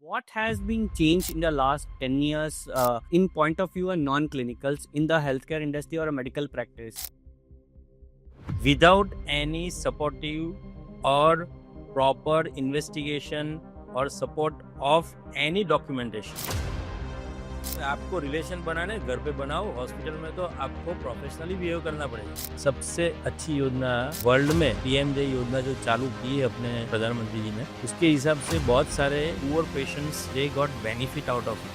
What has been changed in the last 10 years in point of view and non-clinicals in the healthcare industry or a medical practice? Without any supportive or proper investigation or support of any documentation. आपको relation बनाने घर पे बनाओ, hospital में तो आपको professionally behave करना पड़ेगा। सबसे अच्छी योजना वर्ल्ड में पीएमजे योजना जो चालू की है अपने प्रधानमंत्री जी ने, उसके हिसाब से बहुत सारे poor patients they got benefit out of it.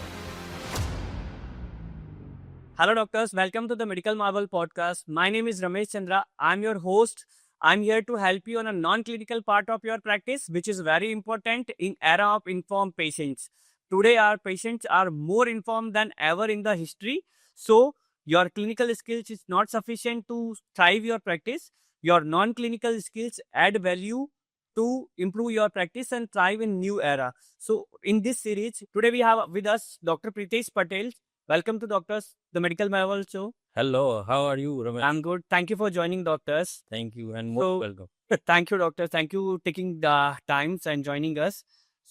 Hello, doctors. Welcome to the Medical Marvel podcast. My name is Ramesh Chandra. I'm your host. I'm here to help you on a non-clinical part of your practice, which is very important in era of informed patients. Today, our patients are more informed than ever in the history. So, your clinical skills is not sufficient to thrive your practice. Your non-clinical skills add value to improve your practice and thrive in new era. So, in this series, today we have with us Dr. Pritesh Patel. Welcome to Doctors, the Medical Marvel Show. Hello, how are you, Ramesh? I'm good. Thank you for joining, Doctors. Thank you and most So, welcome. Thank you, Doctor. Thank you taking the times and joining us.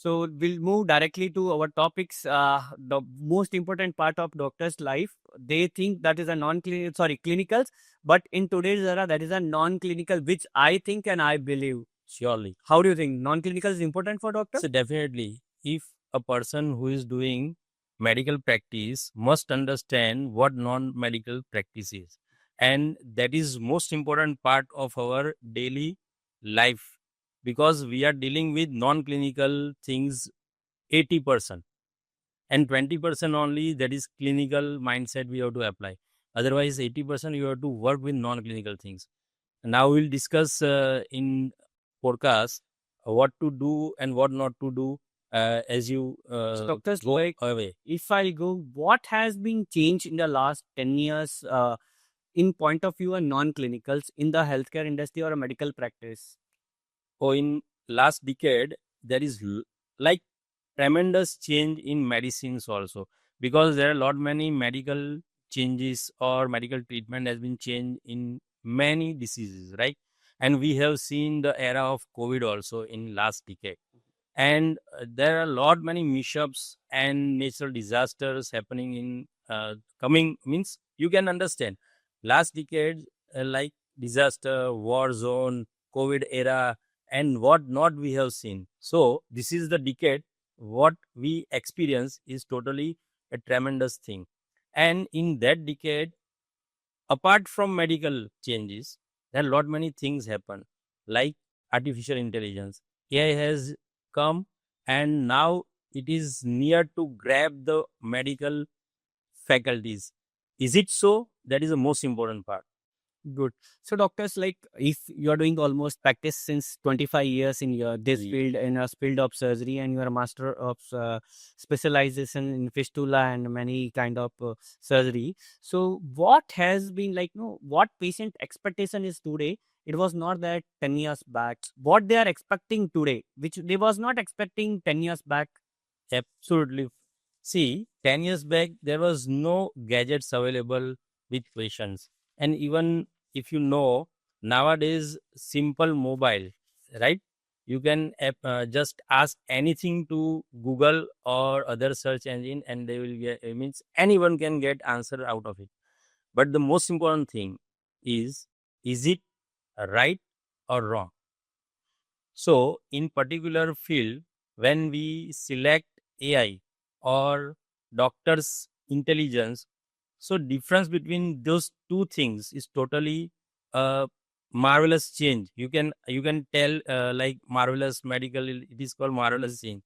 So we'll move directly to our topics. The most important part of doctor's life. They think that is a clinicals, but in today's era, that is a non-clinical, which I think and I believe. Surely. How do you think non-clinical is important for doctor? So definitely, if a person who is doing medical practice must understand what non-medical practice is, and that is most important part of our daily life, because we are dealing with non-clinical things 80% and 20% only that is clinical mindset we have to apply. Otherwise 80% you have to work with non-clinical things. Now we'll discuss in podcast what to do and what not to do as you So doctors, go like, away. if I go, what has been changed in the last 10 years in point of view and non-clinicals in the healthcare industry or a medical practice? Oh, in last decade, there is like tremendous change in medicines also, because there are a lot many medical changes or medical treatment has been changed in many diseases, right? And we have seen the era of COVID also in last decade. And there are a lot many mishaps and natural disasters happening in coming, means you can understand last decade, like disaster, war zone, COVID era, and what not we have seen. So this is the decade what we experience is totally a tremendous thing. And in that decade, apart from medical changes, there are lot many things happen, like artificial intelligence. AI has come, and now it is near to grab the medical faculties. Is it so? That is the most important part. Good. So doctors, like, if you're doing almost practice since 25 years in your this Ye- field, in a field of surgery, and you're a master of specialization in fistula and many kind of surgery. So what has been like, what patient expectation is today? It was not that 10 years back. What they are expecting today, which they was not expecting 10 years back. Absolutely. See, 10 years back, there was no gadgets available with patients. And even if you know, nowadays, simple mobile, right? You can just ask anything to Google or other search engine, and they will get, it means anyone can get answer out of it. But the most important thing is it right or wrong? So, in particular field, when we select AI or doctor's intelligence, so difference between those two things is totally a marvelous change. You can tell like marvelous medical. It is called marvelous change.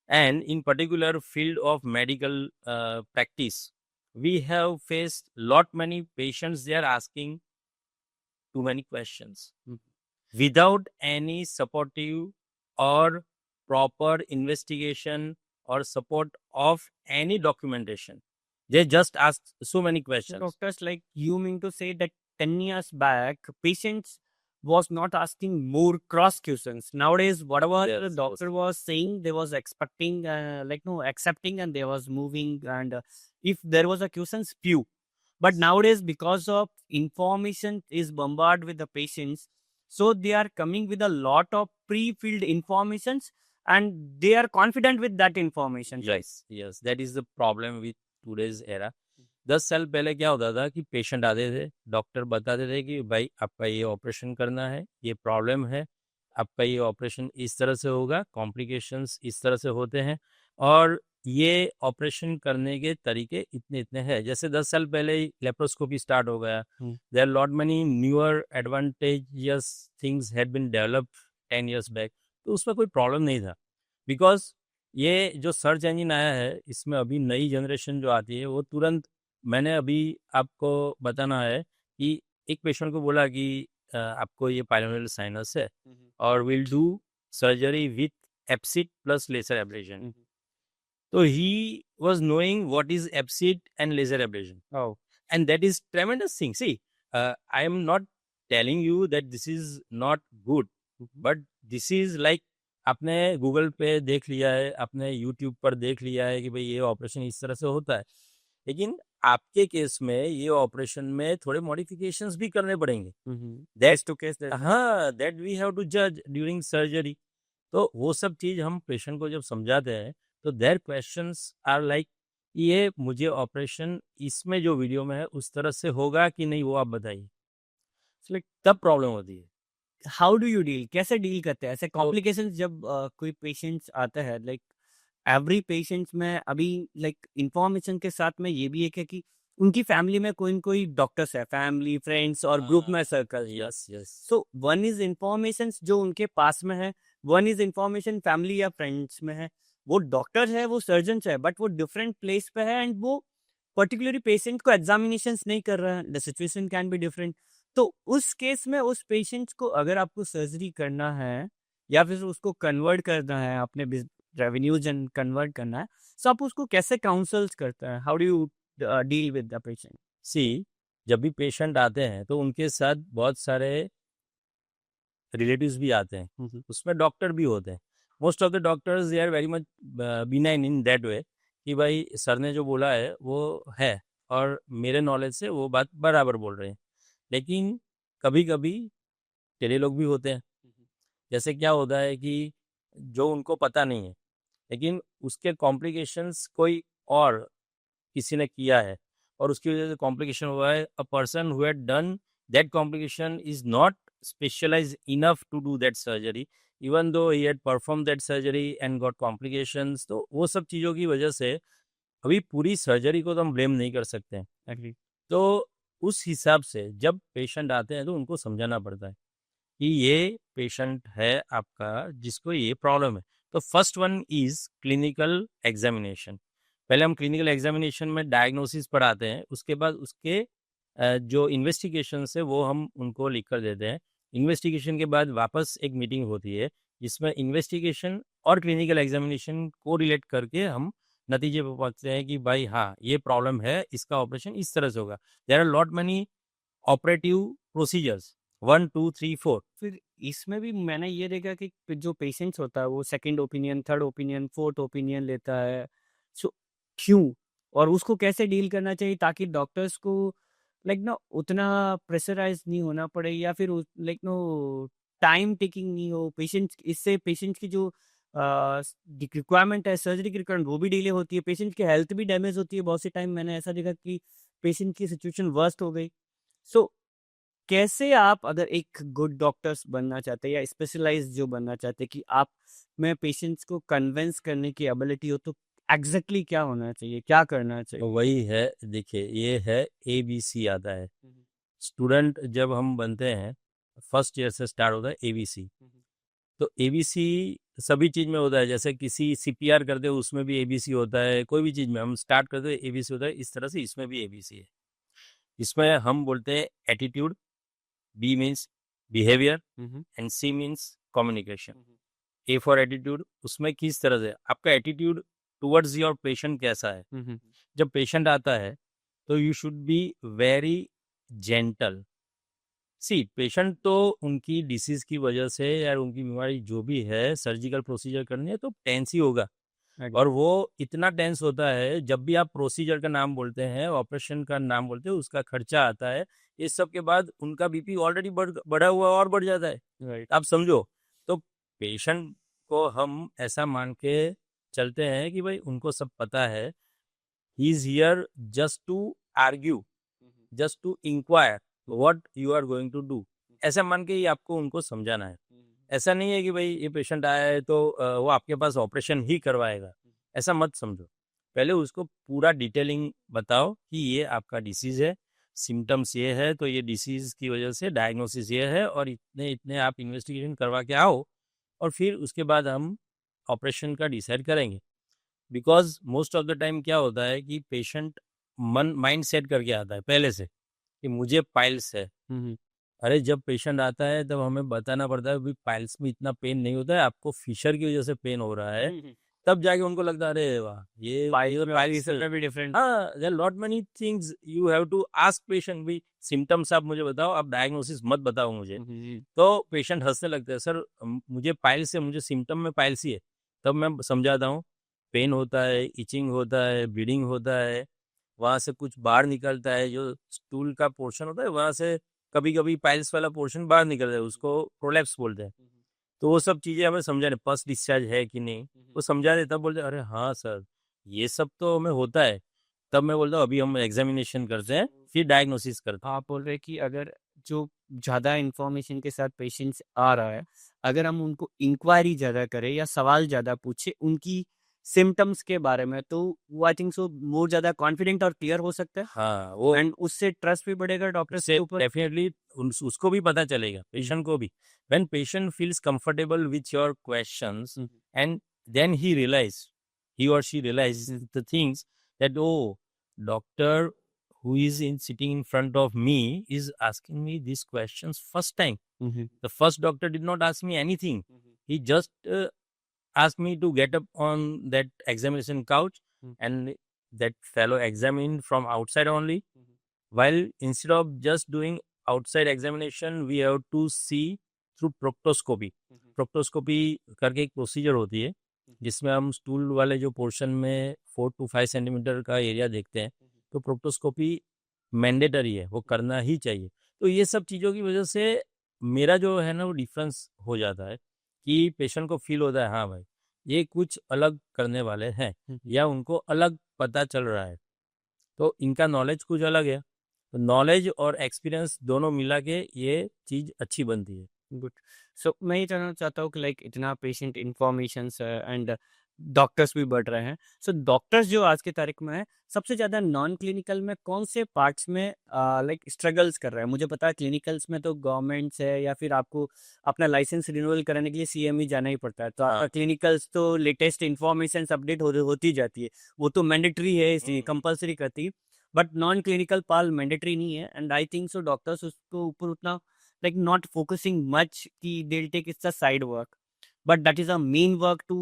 And in particular field of medical practice, we have faced lot many patients. They are asking too many questions without any supportive or proper investigation or support of any documentation. They just ask so many So questions. doctors, like, you mean to say that 10 years back, patients was not asking more cross questions. Nowadays, whatever the Yes, doctor was saying, they was expecting, accepting, and they was moving. And if there was a questions, few. But nowadays, because of information is bombarded with the patients, so they are coming with a lot of pre-filled informations, and they are confident with that information. yes, that is the problem with today's era. 10 साल पहले क्या होता था कि patient आते थे, doctor बताते थे कि भाई आपका ये ऑपरेशन करना है, ये प्रॉब्लम है, आपका ये ऑपरेशन इस तरह से होगा, कॉम्प्लिकेशंस इस तरह से होते हैं और ये ऑपरेशन करने के तरीके इतने-इतने हैं। जैसे 10 साल पहले ही लेप्रोस्कोपी स्टार्ट हो गया। There are lot many newer advantages things had been developed 10 years back, तो उसमें कोई प्रॉब्लम नहीं था। बिकॉज़ ये जो सर्च इंजन आया है, इसमें अभी नई जनरेशन जो आती है, वो तुरंत मैंने अभी आपको बताना है कि एक पेशेंट को बोला कि आपको ये पाइलोनल साइनस है और will do surgery with EPSiT plus laser ablation. So he was knowing what is EPSIT and laser ablation. Oh. And that is tremendous thing. See, I am not telling you that this is not good, but this is like आपने Google पे देख लिया है, आपने YouTube पर देख लिया है कि भाई ये ऑपरेशन इस तरह से होता है, लेकिन आपके केस में ये ऑपरेशन में थोड़े मॉडिफिकेशंस भी करने पड़ेंगे। That's to case that. हाँ, दैट वी हैव टू जज ड्यूरिंग सर्जरी। तो वो सब चीज हम पेशेंट को जब समझाते हैं तो देयर क्वेश्चंस आर लाइक ये मुझे ऑपरेशन इसमें जो वीडियो में है उस तरह से होगा कि नहीं, वो आप बताइए। लाइक तब प्रॉब्लम होती है। हाउ डू यू डील, कैसे डील करते हैं ऐसे कॉम्प्लिकेशंस जब कोई पेशेंट्स आता है? लाइक एवरी पेशेंट्स में अभी लाइक इंफॉर्मेशन के साथ में ये भी एक है कि उनकी फैमिली में कोई न कोई डॉक्टर्स है, फैमिली फ्रेंड्स और ग्रुप में circle. Yes yes. So one is information जो उनके पास में है, वन इज इंफॉर्मेशन फैमिली या फ्रेंड्स में है। वो डॉक्टर है, वो सर्जन है, बट वो डिफरेंट प्लेस पे है एंड वो पर्टिकुलरली पेशेंट को एग्जामिनेशंस नहीं कर रहा है। The situation can be different. तो उस केस में उस पेशेंट को अगर आपको सर्जरी करना है या फिर उसको कन्वर्ट करना है, अपने रेवेन्यूज एंड कन्वर्ट करना है, तो आप उसको कैसे काउंसल्स करते हैं? How do you deal with the patient? See, जब भी पेशेंट आते हैं तो उनके साथ बहुत सारे रिलेटिव्स भी आते हैं, उसमें डॉक्टर भी होते हैं। Most of the doctors they are very much benign in that way कि भाई सर ने जो बोला है वो है और मेरे नॉलेज से वो बात बराबर बोल रहे हैं। लेकिन कभी कभी टेढ़े लोग भी होते हैं। जैसे क्या होता है कि जो उनको पता नहीं है लेकिन उसके कॉम्प्लिकेशंस कोई और किसी ने किया है और उसकी वजह से कॉम्प्लिकेशन हुआ है। A person who had done that complication is not specialized enough to do that surgery even though he had performed that surgery and got complications। तो वो सब चीज़ों की वजह से अभी पूरी सर्जरी को तो हम ब्लेम नहीं कर सकते हैं। तो उस हिसाब से जब पेशेंट आते हैं तो उनको समझाना पड़ता है कि ये पेशेंट है आपका जिसको ये प्रॉब्लम है। तो first one is clinical examination. पहले हम क्लिनिकल एग्जामिनेशन में डायग्नोसिस पढ़ाते हैं, उसके बाद उसके जो इन्वेस्टिगेशन है वो हम उनको लिख कर देते हैं। इन्वेस्टिगेशन के बाद वापस एक मीटिंग होती है जिसमें इन्वेस्टिगेशन और क्लिनिकल एग्जामिनेशन को रिलेट करके हम नतीजे पर पहुंचते हैं कि भाई हाँ ये प्रॉब्लम है, इसका ऑपरेशन इस तरह से होगा। There are lot many operative procedures 1 2 3 4। फिर इसमें भी मैंने ये देखा कि जो पेशेंट्स होता है वो second opinion, third opinion, fourth opinion लेता है। सो क्यों और उसको कैसे डील करना चाहिए ताकि डॉक्टर्स को लाइक ना उतना प्रेशराइज नहीं होना पड़े या फिर लाइक नो टाइम टेकिंग नहीं हो पेशेंट, इससे पेशेंट की जो रिक्वायरमेंट है सर्जरी की रिक्वायरमेंट वो भी डिले होती है, पेशेंट की हेल्थ भी डैमेज होती है। बहुत से टाइम मैंने ऐसा देखा कि पेशेंट की सिचुएशन वर्स्ट हो गई। सो कैसे आप अगर एक गुड डॉक्टर्स बनना चाहते हैं या स्पेशलाइज जो बनना चाहते हैं कि आप में पेशेंट्स को कन्विंस करने की एबिलिटी हो, तो एग्जैक्टली क्या होना चाहिए, क्या करना चाहिए? तो वही है, देखिए ये है ABC आता है। स्टूडेंट जब हम बनते हैं फर्स्ट ईयर से स्टार्ट होता है ABC। तो ABC सभी चीज़ में होता है, जैसे किसी CPR करते हो उसमें भी ABC होता है, कोई भी चीज़ में हम स्टार्ट करते हो ABC होता है, इस तरह से इसमें भी ABC है। इसमें हम बोलते हैं attitude, B means behaviour and C means communication. A for attitude, उसमें किस तरह से आपका एटीट्यूड टुवर्ड्स योर पेशेंट कैसा है। जब पेशेंट आता है तो you should be very gentle. See, patient तो उनकी डिसीज की वजह से या उनकी बीमारी जो भी है सर्जिकल प्रोसीजर करनी है तो टेंस ही होगा। और वो इतना टेंस होता है, जब भी आप प्रोसीजर का नाम बोलते हैं, ऑपरेशन का नाम बोलते हैं, उसका खर्चा आता है, इस सब के बाद उनका BP ऑलरेडी बढ़ा हुआ और बढ़ जाता है। आप समझो, तो पेशेंट को हम ऐसा मान के चलते हैं कि भाई उनको सब पता है, he is here just to argue, just to inquire what you are going to do, ऐसा मान के ही आपको उनको समझाना है। ऐसा नहीं है कि भाई ये पेशेंट आया है तो वो आपके पास ऑपरेशन ही करवाएगा, ऐसा मत समझो। पहले उसको पूरा डिटेलिंग बताओ कि ये आपका डिसीज है, सिम्टम्स ये है, तो ये डिसीज की वजह से डायग्नोसिस ये है और इतने इतने आप इन्वेस्टिगेशन करवा के आओ, और फिर उसके बाद हम ऑपरेशन का डिसाइड करेंगे। Because most of the time क्या होता है कि पेशेंट मन माइंड सेट करके आता है पहले से कि मुझे पाइल्स है। अरे जब पेशेंट आता है तब हमें बताना पड़ता है भाई पाइल्स में इतना पेन नहीं होता है, आपको फिशर की वजह से पेन हो रहा है। तब जाके उनको लगता है अरे वाह ये पाइल्स भी डिफरेंट। हाँ, there lot many things you have to ask patient, भी सिम्टम्स आप मुझे बताओ, आप डायग्नोसिस मत बताओ मुझे। तो पेशेंट हंसने लगते हैं, सर मुझे पाइल्स है, मुझे सिम्टम में पाइल्स ही है। तब मैं समझाता हूँ पेन होता है, इचिंग होता है, ब्लीडिंग होता है, वहाँ से कुछ बाहर निकलता है, जो स्टूल का पोर्शन होता है वहाँ से कभी कभी पाइल्स वाला पोर्शन बाहर निकलता है, उसको प्रोलैप्स बोलते हैं। तो वो सब चीज़ें हमें समझाने, पस डिस्चार्ज है कि नहीं, वो समझा दे, तब बोलते अरे हाँ सर ये सब तो हमें होता है। तब मैं बोलता हूँ अभी हम एग्जामिनेशन करते हैं, फिर डायग्नोसिस करते हैं। आप बोल रहे हैं कि अगर जो ज़्यादा इन्फॉर्मेशन के साथ पेशेंट्स आ रहा है, अगर हम उनको इंक्वायरी ज़्यादा करें या सवाल ज़्यादा पूछे उनकी सिम्टम्स के बारे में, तो वो आई थिंक सो मोर ज़्यादा कॉन्फिडेंट और क्लियर हो सकता है, हाँ वो एंड उससे ट्रस्ट भी बढ़ेगा डॉक्टर्स उससे के ऊपर। डेफिनेटली उसको भी पता चलेगा, पेशेंट को भी। When patient feels comfortable with your questions and then he or she realizes the things that oh, doctor who is in sitting in front of me is asking me these questions first time. The first doctor did not ask me anything. He just asked me to get up on that examination couch, and that fellow examined from outside only. While instead of just doing outside examination, we have to see through proctoscopy. Proctoscopy करके एक procedure होती है जिसमें हम stool वाले जो portion में 4 to 5 centimetre का एरिया देखते हैं, तो प्रोक्टोस्कोपी मैंडेटरी है, वो करना ही चाहिए। तो ये सब चीज़ों की वजह से मेरा जो है ना वो डिफरेंस हो जाता है कि पेशेंट को फील होता है हाँ भाई ये कुछ अलग करने वाले हैं, या उनको अलग पता चल रहा है, तो इनका नॉलेज कुछ अलग है। तो नॉलेज और एक्सपीरियंस दोनों मिला के ये चीज़ अच्छी बनती है। गुड। सो मैं ये जानना चाहता हूँ कि लाइक इतना पेशेंट इंफॉर्मेशन है एंड डॉक्टर्स भी बढ़ रहे हैं, सो डॉक्टर्स जो आज की तारीख में है सबसे ज़्यादा नॉन क्लिनिकल में कौन से पार्ट्स में लाइक स्ट्रगल्स कर रहे हैं? मुझे पता है क्लिनिकल्स में तो गवर्नमेंट्स है या फिर आपको अपना लाइसेंस रिन्यूअल कराने के लिए सीएमई जाना ही पड़ता है, तो हाँ। आपका क्लिनिकल्स तो लेटेस्ट इंफॉर्मेशन अपडेट होती जाती है, वो तो मैंडेटरी है, इसलिए कंपलसरी करती है। But non clinical part mandatory नहीं है, and I think so doctors उसको ऊपर उतना like not focusing much ki they'll take it's a side work, but that is a main work to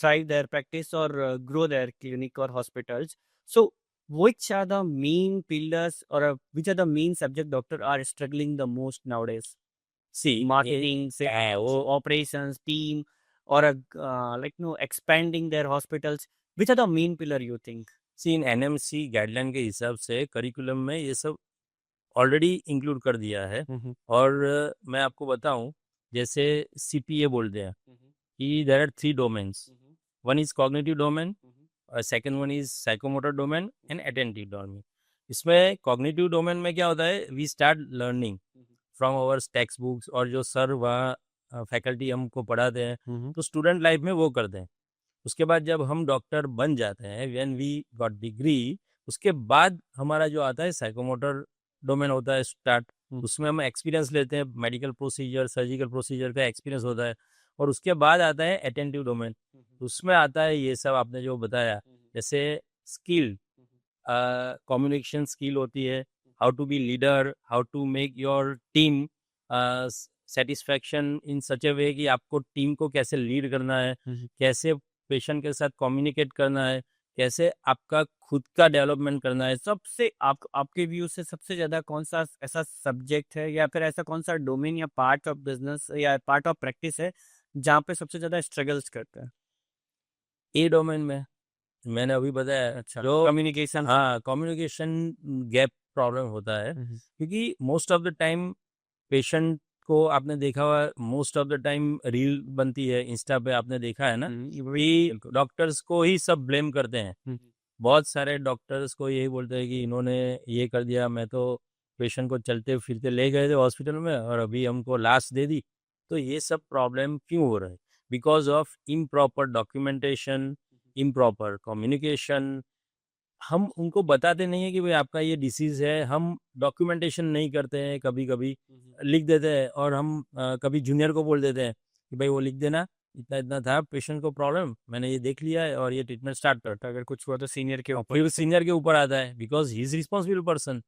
thrive their practice or grow their clinic or hospitals. So which are the main pillars or which are the main subject doctor are struggling the most nowadays? See, Marketing, sales, वो operations, team, or like no expanding their hospitals. Which are the main pillar you think? See in NMC guideline के हिसाब से curriculum में ये सब already include कर दिया है। और मैं आपको बताऊं, जैसे सीपीए बोलते हैं कि there are 3 domains, one is cognitive domain, second one is psychomotor domain and attentive domain. इसमें कॉग्निटिव डोमेन में क्या होता है, we start learning from our textbooks, और जो सर वहाँ फैकल्टी हमको पढ़ाते हैं तो स्टूडेंट लाइफ में वो करते हैं। उसके बाद जब हम डॉक्टर बन जाते हैं, व्हेन वी गॉट डिग्री, उसके बाद हमारा जो आता है साइकोमोटर डोमेन होता है स्टार्ट। उसमें हम एक्सपीरियंस लेते हैं, मेडिकल प्रोसीजर, सर्जिकल प्रोसीजर का एक्सपीरियंस होता है। और उसके बाद आता है अटेंटिव डोमेन, उसमें आता है ये सब आपने जो बताया, जैसे स्किल, कम्युनिकेशन स्किल होती है, how to be leader, how to make your team satisfaction in such a way कि आपको टीम को कैसे लीड करना है, कैसे पेशेंट के साथ कम्युनिकेट करना है, कैसे आपका खुद का डेवलपमेंट करना है। सबसे आपके व्यू से सबसे ज्यादा कौन सा ऐसा सब्जेक्ट है या फिर ऐसा कौन सा डोमेन या पार्ट ऑफ बिजनेस या पार्ट ऑफ प्रैक्टिस है जहाँ पे सबसे ज्यादा स्ट्रगल्स करते हैं? ए डोमेन में मैंने अभी बताया, अच्छा, जो कम्युनिकेशन। हाँ कम्युनिकेशन गैप प्रॉब्लम होता है, क्योंकि most of the time patient को आपने देखा हुआ most of the time reel बनती है इंस्टा पे, आपने देखा है ना कि डॉक्टर्स को ही सब ब्लेम करते हैं। बहुत सारे डॉक्टर्स को यही बोलते हैं कि इन्होंने ये कर दिया, मैं तो पेशेंट को चलते फिरते ले गए थे हॉस्पिटल में और अभी हमको लाश दे दी। तो ये सब प्रॉब्लम क्यों हो रहा है? Because of improper documentation, improper communication. हम उनको बताते नहीं है कि भाई आपका ये डिसीज़ है, हम डॉक्यूमेंटेशन नहीं करते हैं, कभी-कभी लिख देते हैं और हम कभी जूनियर को बोल देते हैं कि भाई वो लिख देना, इतना-इतना था पेशेंट को प्रॉब्लम, मैंने ये देख लिया है और ये ट्रीटमेंट स्टार्ट कर। अगर कुछ हुआ तो सीनियर के ऊपर। फिर सीनियर के ऊपर आता है because he is responsible person,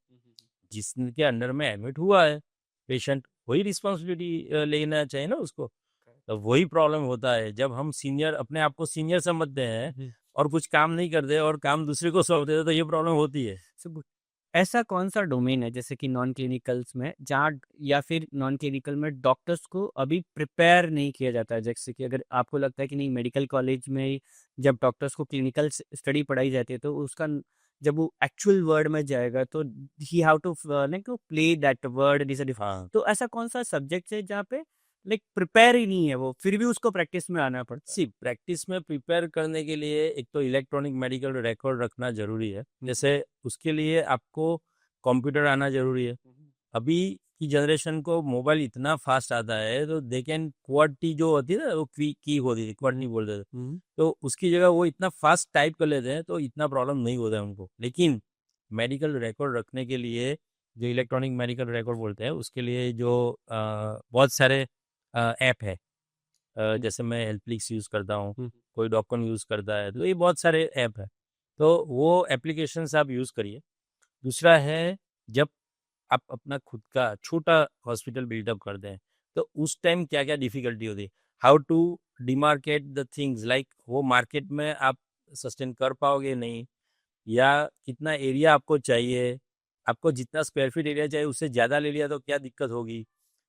जिसके अंडर में एडमिट हुआ है पेशेंट, वही रिस्पांसिबिलिटी लेना चाहिए ना उसको। तो वही प्रॉब्लम होता है जब हम सीनियर अपने आप को सीनियर समझते हैं और कुछ काम नहीं करते और काम दूसरे को सौंप देते, तो ये प्रॉब्लम होती है। So good. ऐसा कौन सा डोमेन है जैसे कि नॉन क्लिनिकल्स में जहाँ या फिर नॉन क्लिनिकल में डॉक्टर्स को अभी प्रिपेयर नहीं किया जाता है? जैसे कि अगर आपको लगता है कि नहीं, मेडिकल कॉलेज में जब डॉक्टर्स को क्लिनिकल स्टडी पढ़ाई जाती है तो उसका जब वो एक्चुअल वर्ड में जाएगा तो he have to like to play that word is a. हाँ। तो ऐसा कौन सा सब्जेक्ट है जहाँ पे लाइक प्रिपेयर ही नहीं है वो, फिर भी उसको प्रैक्टिस में आना पड़ता है? सी प्रैक्टिस में प्रिपेयर करने के लिए एक तो इलेक्ट्रॉनिक मेडिकल रिकॉर्ड रखना ज़रूरी है। जैसे उसके लिए आपको कंप्यूटर आना ज़रूरी है। अभी की जनरेशन को मोबाइल इतना फास्ट आता है तो दे कैन क्वाड जो होती है ना, वो की होती है, क्वाड बोलते थे, तो उसकी जगह वो इतना फास्ट टाइप कर लेते हैं तो इतना प्रॉब्लम नहीं होता है उनको। लेकिन मेडिकल रिकॉर्ड रखने के लिए जो इलेक्ट्रॉनिक मेडिकल रिकॉर्ड बोलते हैं उसके लिए जो बहुत सारे ऐप है, जैसे मैं हेल्पलिक्स यूज़ करता हूँ, कोई डॉकन यूज़ करता है, तो ये बहुत सारे ऐप है। तो वो एप्लीकेशंस आप यूज़ करिए। दूसरा है, जब आप अपना खुद का छोटा हॉस्पिटल बिल्डअप करते हैं, तो उस टाइम क्या-क्या डिफ़िकल्टी होती है? How to demarcate the things, like वो मार्केट में आप सस्टेन कर पाओगे नहीं, या कितना एरिया आपको चाहिए, आपको जितना स्क्वायर फीट एरिया चाहिए उससे ज़्यादा ले लिया तो क्या दिक्कत होगी?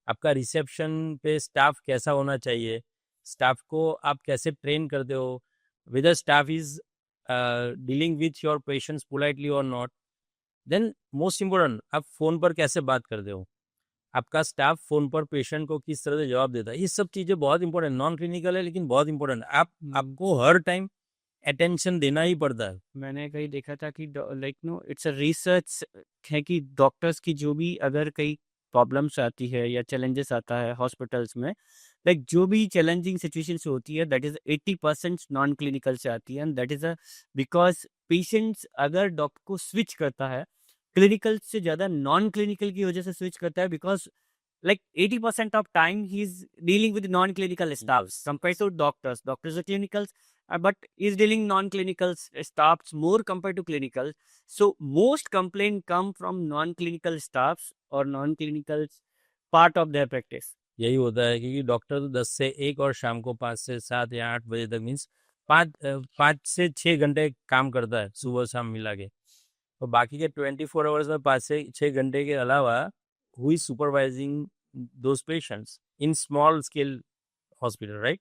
आपका रिसेप्शन पे स्टाफ कैसा होना चाहिए? स्टाफ को आप कैसे ट्रेन करते हो? Whether staff is dealing with your patients politely और नॉट? देन मोस्ट इम्पोर्टेंट, आप फ़ोन पर कैसे बात करते हो? आपका स्टाफ फ़ोन पर पेशेंट को किस तरह से जवाब देता है? ये सब चीज़ें बहुत इम्पोर्टेंट, नॉन क्लिनिकल है लेकिन बहुत इम्पोर्टेंट है। आपको हर टाइम अटेंशन देना ही पड़ता है। मैंने कहीं देखा था कि like no it's a research है कि डॉक्टर्स की जो भी अगर कई प्रॉब्लम्स आती है या चैलेंजेस आता है हॉस्पिटल्स में, लाइक जो भी चैलेंजिंग सिचुएशंस होती है दैट इज 80% नॉन क्लिनिकल से आती है, and that is a because patients अगर डॉक्टर को स्विच करता है क्लिनिकल से ज़्यादा नॉन क्लिनिकल की वजह से स्विच करता है, because like 80% of time he's dealing with non-clinical staffs compared to doctors. Doctors are clinicals, but he's dealing non-clinical staffs more compared to clinicals. So most complaint come from non-clinical staffs or non-clinical part of their practice. यही होता है क्योंकि doctor तो 10 से 1 और शाम को 5 से 7 या 8 बजे तक, मीन्स 5 से 6 घंटे काम करता है सुबह शाम मिला के। और बाकी के 24 आवर्स में 5 से 6 घंटे के अलावा who is supervising those patients in small scale hospital, right?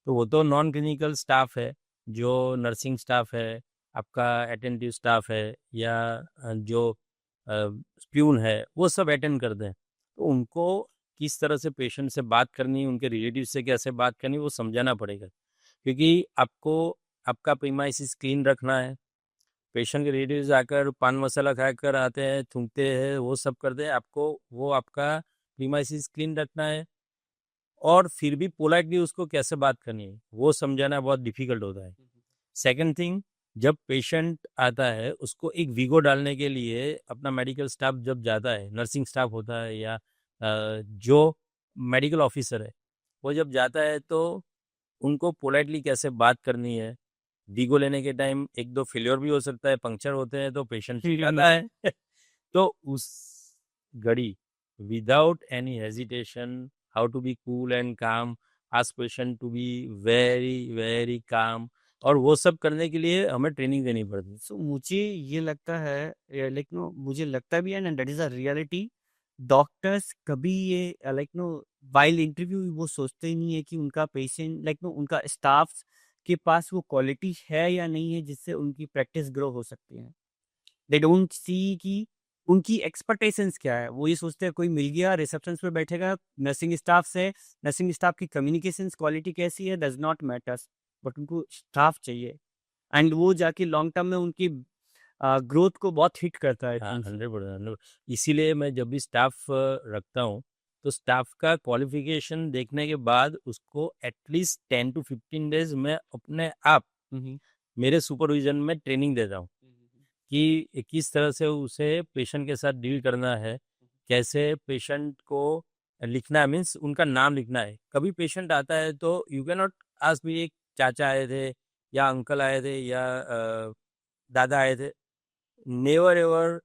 तो वो तो नॉन क्लिनिकल स्टाफ है, जो नर्सिंग स्टाफ है, आपका अटेंटिव स्टाफ है, या जो प्यून है, वो सब अटेंड करते हैं। तो उनको किस तरह से पेशेंट से बात करनी, उनके रिलेटिव से कैसे बात करनी, वो समझाना पड़ेगा। क्योंकि आपको आपका प्रीमाइसिस क्लीन रखना है। पेशेंट के रिलेटिव्स आकर पान मसाला खाकर आते हैं, थूकते हैं, वो सब करते हैं। आपको वो आपका प्रीमाइसिस क्लीन रखना है और फिर भी पोलाइटली उसको कैसे बात करनी है, वो समझाना बहुत डिफ़िकल्ट होता है। सेकंड थिंग, जब पेशेंट आता है, उसको एक वीगो डालने के लिए अपना मेडिकल स्टाफ जब जाता है, नर्सिंग स्टाफ होता है या जो मेडिकल ऑफिसर है, वो जब जाता है तो उनको पोलाइटली कैसे बात करनी है। वीगो लेने के टाइम 1-2 फेल्योर भी हो सकता है, पंक्चर होते हैं तो पेशेंट चिल्लाता है। तो उस घड़ी without any hesitation, how to be cool and calm, ask patient to be very very calm, और वो सब करने के लिए हमें ट्रेनिंग देनी पड़ती है। सो मुझे ये लगता है लाइक नो मुझे लगता भी है ना that is a reality. Doctors कभी ये लाइक नो वाइल इंटरव्यू वो सोचते ही नहीं है कि उनका पेशेंट लाइक नो उनका स्टाफ के पास वो क्वालिटी है या नहीं है जिससे उनकी प्रैक्टिस ग्रो हो सकती है। दे डोंट सी कि उनकी एक्सपेक्टेशंस क्या है? वो ये सोचते हैं कोई मिल गया रिसेप्शन पे बैठेगा नर्सिंग स्टाफ से, नर्सिंग स्टाफ की कम्युनिकेशंस क्वालिटी कैसी है डज़ नॉट मैटर्स, बट उनको स्टाफ चाहिए एंड वो जाके लॉन्ग टर्म में उनकी ग्रोथ को बहुत हिट करता है आई हाँ, थिंक। 100%, 100%। इसीलिए मैं जब भी स्टाफ रखता हूँ, तो स्टाफ का क्वालिफ़िकेशन देखने के बाद उसको एटलीस्ट 10 टू 15 डेज़ मैं अपने आप हुँ, हुँ। मेरे सुपरविज़न में ट्रेनिंग देता हूँ कि किस तरह से उसे पेशेंट के साथ डील करना है, कैसे पेशेंट को लिखना है, मीन्स उनका नाम लिखना है। कभी पेशेंट आता है तो you can not ask me, एक चाचा आए थे या अंकल आए थे या दादा आए थे। Never ever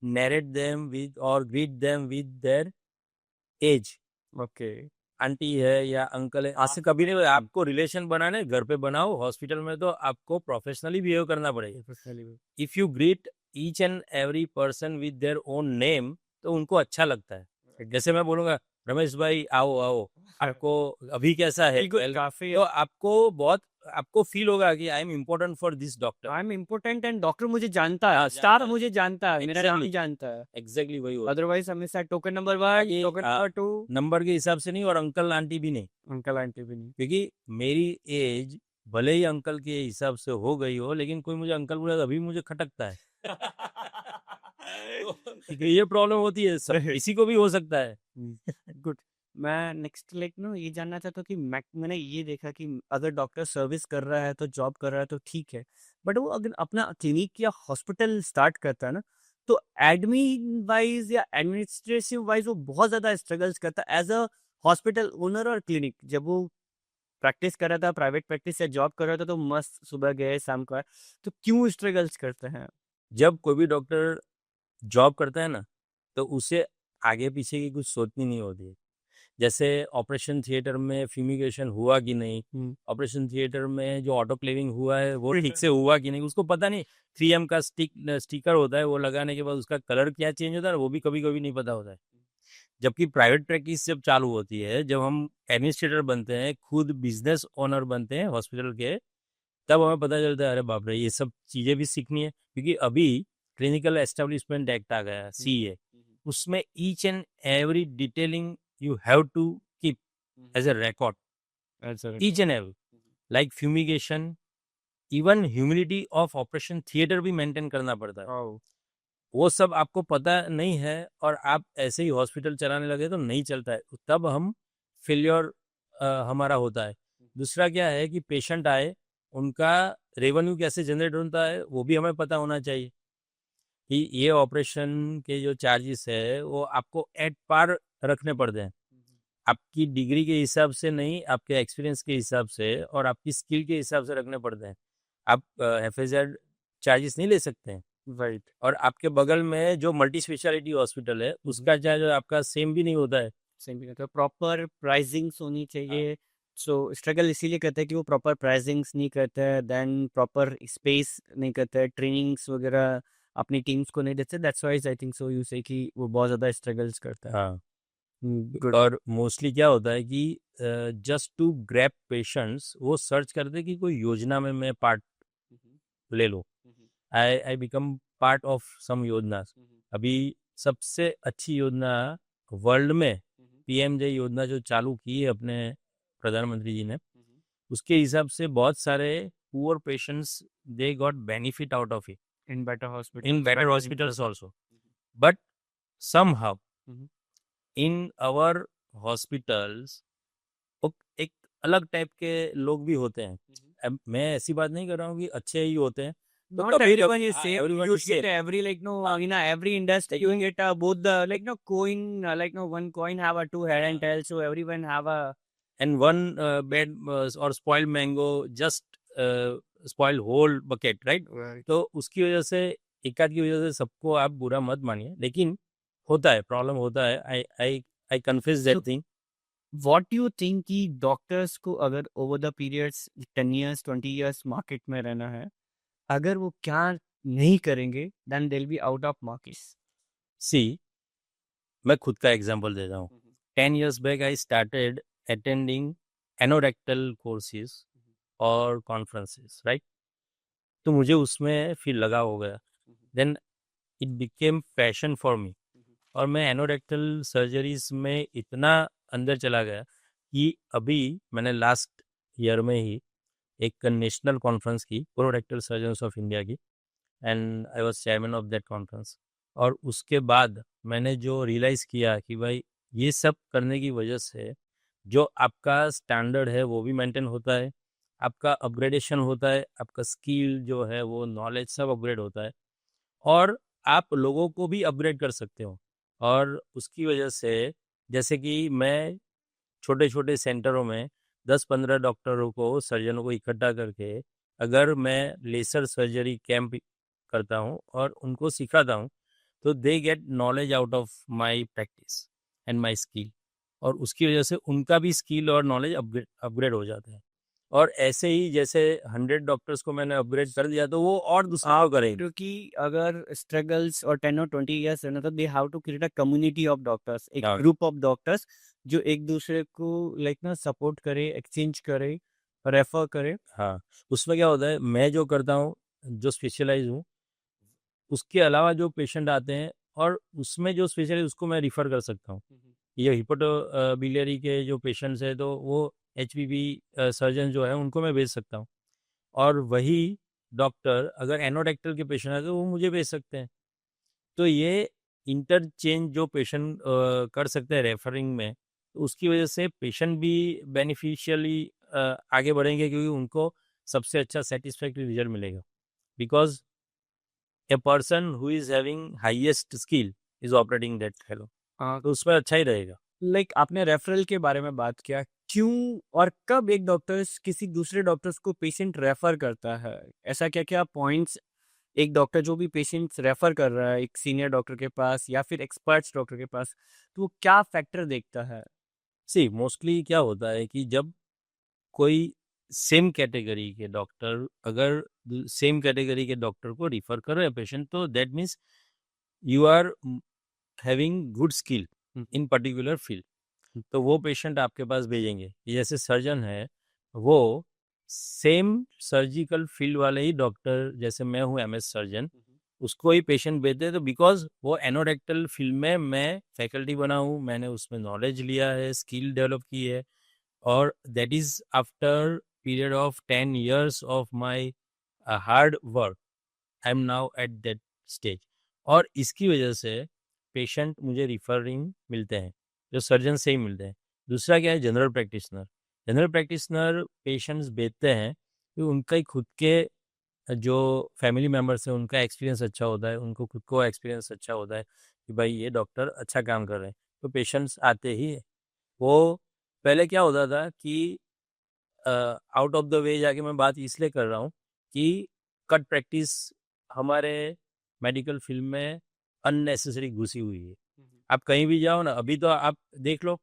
narrate them with or greet them with their age। Okay. Aunty है या अंकल है, आज से कभी नहीं। आपको रिलेशन बनाने घर पे बनाओ, हॉस्पिटल में तो आपको प्रोफेशनली बिहेव करना पड़ेगा। Professionally if you greet each and every person with their own name, तो उनको अच्छा लगता है। जैसे मैं बोलूंगा रमेश भाई आओ आओ, आपको अभी कैसा है, बिल्कुल काफ़ी तो आपको फील होगा कि I am important for this doctor. I am important and doctor मुझे जानता है, हाँ, स्टार जानता है। मुझे जानता है, मेरा नाम Exactly. जानता है। एग्जैक्टली वही होता है। अदरवाइज़ हमेशा टोकन नंबर 1, ये, टोकन नंबर 2 नंबर के हिसाब से नहीं और अंकल आंटी भी नहीं, अंकल आंटी भी नहीं। क्योंकि मेरी एज भले ही अंकल के हिसाब से हो गई हो, लेकिन कोई मुझे अंकल बोले अभी मुझे खटकता है। तो ये प्रॉब्लम होती है, सब किसी को भी हो सकता है। गुड। मैं नेक्स्ट लाइक ना ये जानना चाहता हूँ कि मैंने ये देखा कि अगर डॉक्टर सर्विस कर रहा है तो जॉब कर रहा है तो ठीक है, बट वो अगर अपना क्लिनिक या हॉस्पिटल स्टार्ट करता है ना, तो एडमिन वाइज या एडमिनिस्ट्रेटिव वाइज वो बहुत ज़्यादा स्ट्रगल्स करता है एज अ हॉस्पिटल ओनर और क्लिनिक। जब वो प्रैक्टिस कर रहा था, प्राइवेट प्रैक्टिस या जॉब कर रहा था, तो मस्त सुबह गए शाम को आए, तो क्यों स्ट्रगल्स करते हैं? जब कोई भी डॉक्टर जॉब करता है ना, तो उसे आगे पीछे की कुछ सोचनी नहीं होती है। जैसे ऑपरेशन थिएटर में फ्यूमिगेशन हुआ कि नहीं, ऑपरेशन थिएटर में जो ऑटोक्लेविंग हुआ है वो ठीक से हुआ कि नहीं, उसको पता नहीं। 3M का स्टिकर होता है, वो लगाने के बाद उसका कलर क्या चेंज होता है वो भी कभी-कभी नहीं पता होता है। जबकि प्राइवेट प्रैक्टिस जब चालू होती है, जब हम एडमिनिस्ट्रेटर बनते हैं, खुद बिज़नेस ओनर बनते हैं हॉस्पिटल के, तब हमें पता चलता है अरे बाप रे! ये सब चीज़ें भी सीखनी है। क्योंकि अभी क्लिनिकल एस्टेब्लिशमेंट एक्ट आ गया है, सीए। उसमें each and every detailing you have to keep as a record, each and every, like fumigation, even humidity of operation theatre भी मेंटेन करना पड़ता है। वो सब आपको पता नहीं है और आप ऐसे ही हॉस्पिटल चलाने लगे तो नहीं चलता है, तब हम फेल्योर हमारा होता है। दूसरा क्या है कि पेशेंट आए, उनका रेवेन्यू कैसे जनरेट होता है वो भी हमें पता होना चाहिए कि ये ऑपरेशन के जो चार्जेस है वो आपको एट पार रखने पड़ते हैं। आपकी डिग्री के हिसाब से नहीं, आपके एक्सपीरियंस के हिसाब से और आपकी स्किल के हिसाब से रखने पड़ते हैं। आप एफएजेड चार्जेस नहीं ले सकते हैं। राइट। और आपके बगल में जो मल्टी स्पेशलिटी हॉस्पिटल है, उसका चार्ज आपका सेम भी नहीं होता है। सेम भी रहता है, प्रॉपर प्राइसिंग्स होनी चाहिए। सो स्ट्रगल इसीलिए करते हैं कि वो प्रॉपर प्राइसिंग्स नहीं करते हैं, देन प्रॉपर स्पेस नहीं करते हैं, ट्रेनिंग्स वगैरह अपनी टीम्स को नहीं देते। That's why I think so you से कि वो बहुत ज़्यादा स्ट्रगल्स करता है। हाँ, गुड। और मोस्टली क्या होता है कि जस्ट टू ग्रैब पेशेंट्स वो सर्च करते हैं कि कोई योजना में मैं पार्ट ले लूँ। I become part of some योजनास। अभी सबसे अच्छी योजना वर्ल्ड में पीएमजे योजना जो चालू की है अपने प्रधानमंत्री जी ने, उसके हिसाब से बहुत सारे poor patients they got benefit out of it in better hospital, in better hospitals also. But somehow in our hospitals एक अलग टाइप के लोग भी होते हैं। अब मैं ऐसी बात नहीं कर रहा हूँ कि अच्छे ही होते हैं, तो Not कभी everyone is same. everyone You is get same। every like no in every industry you get both the like no coin like no one coin have a two head and tail, so everyone have a and one bad और spoiled mango just spoiled whole bucket, right. right. तो उसकी वजह से, एक आध की वजह से सबको आप बुरा मत मानिए, लेकिन होता है, प्रॉब्लम होता है। I confess that thing. What do you think कि डॉक्टर्स को अगर over the periods 10 years 20 years market में रहना है, अगर वो क्या नहीं करेंगे then they will be out of markets? See, मैं खुद का एग्जांपल देता हूँ। 10 years back I started attending anorectal courses और कॉन्फ्रेंसेस, राइट। तो मुझे उसमें फिर लगा हो गया। Then it became passion for मी। और मैं एनोरेक्टल सर्जरीज में इतना अंदर चला गया कि अभी मैंने लास्ट ईयर में ही एक नेशनल कॉन्फ्रेंस की, कोलोरेक्टल सर्जन्स ऑफ इंडिया की, and I was chairman of that conference. और उसके बाद मैंने जो रियलाइज़ किया कि भाई ये सब करने की वजह से जो आपका स्टैंडर्ड है वो भी मेंटेन होता है, आपका अपग्रेडेशन होता है, आपका स्किल जो है वो नॉलेज सब अपग्रेड होता है, और आप लोगों को भी अपग्रेड कर सकते हो। और उसकी वजह से जैसे कि मैं छोटे-छोटे सेंटरों में 10-15 डॉक्टरों को, सर्जनों को इकट्ठा करके अगर मैं लेज़र सर्जरी कैंप करता हूँ और उनको सिखाता हूँ, तो they get knowledge out of my practice and my skill, और उसकी वजह से उनका भी स्किल और नॉलेज अपग्रेड अपग्रेड हो जाता है। और ऐसे ही जैसे 100 डॉक्टर्स को मैंने अपग्रेड कर दिया, तो वो और दूसरा करेंगे। क्योंकि अगर स्ट्रगल्स और 10 और 20 इयर्स है ना, तो they have to create a community of doctors, एक हाँ। ग्रुप ऑफ डॉक्टर्स जो एक दूसरे को लाइक ना सपोर्ट करे, एक्सचेंज करे, रेफर करे। हाँ, उसमें क्या होता है, मैं जो करता हूँ, जो स्पेशलाइज़ हूँ, उसके अलावा जो पेशेंट आते हैं और उसमें जो स्पेशलिस्ट उसको मैं रिफ़र कर सकता हूँ। ये बिलियरी के जो पेशेंट्स हैं, तो वो एचपीवी सर्जन जो है उनको मैं भेज सकता हूँ, और वही डॉक्टर अगर एनोरेक्टल के पेशेंट हैं तो वो मुझे भेज सकते हैं। तो ये इंटरचेंज जो पेशेंट कर सकते हैं रेफरिंग में, तो उसकी वजह से पेशेंट भी बेनिफिशियली आगे बढ़ेंगे, क्योंकि उनको सबसे अच्छा सेटिस्फैक्टरी रिजल्ट मिलेगा, because a person who is having highest skill is operating that fellow, तो उसमें अच्छा ही रहेगा। लाइक आपने रेफरल के बारे में बात किया, क्यों और कब एक डॉक्टर्स किसी दूसरे डॉक्टर्स को पेशेंट रेफर करता है? ऐसा क्या-क्या पॉइंट्स एक डॉक्टर जो भी पेशेंट्स रेफर कर रहा है एक सीनियर डॉक्टर के पास या फिर एक्सपर्ट्स डॉक्टर के पास, तो वो क्या फैक्टर देखता है? सी मोस्टली क्या होता है कि जब कोई सेम कैटेगरी के डॉक्टर अगर सेम कैटेगरी के डॉक्टर को रिफर कर रहे हैं पेशेंट, तो that means you are having good skill in particular field, तो वो पेशेंट आपके पास भेजेंगे। जैसे सर्जन है, वो सेम सर्जिकल फील्ड वाले ही डॉक्टर, जैसे मैं हूँ एमएस सर्जन, उसको ही पेशेंट भेजते हैं, तो बिकॉज वो एनोरेक्टल फील्ड में मैं फैकल्टी बना हूँ, मैंने उसमें नॉलेज लिया है, स्किल डेवलप की है, और that is after period of 10 years of my hard work, I am now at that stage. और इसकी वजह से पेशेंट मुझे रिफरिंग मिलते हैं, जो सर्जन से ही मिलते हैं। दूसरा क्या है, general practitioner. General practitioner patients भेजते हैं कि उनका ही खुद के जो फैमिली मेम्बर्स हैं उनका एक्सपीरियंस अच्छा होता है, उनको खुद को एक्सपीरियंस अच्छा होता है कि भाई ये डॉक्टर अच्छा काम कर रहे हैं, तो पेशेंट्स आते ही हैं। वो पहले क्या होता था कि आउट ऑफ द वे जाके मैं बात इसलिए कर रहा हूँ कि कट प्रैक्टिस हमारे मेडिकल फील्ड में अननेसेसरी घुसी हुई है। आप कहीं भी जाओ ना, अभी तो आप देख लो,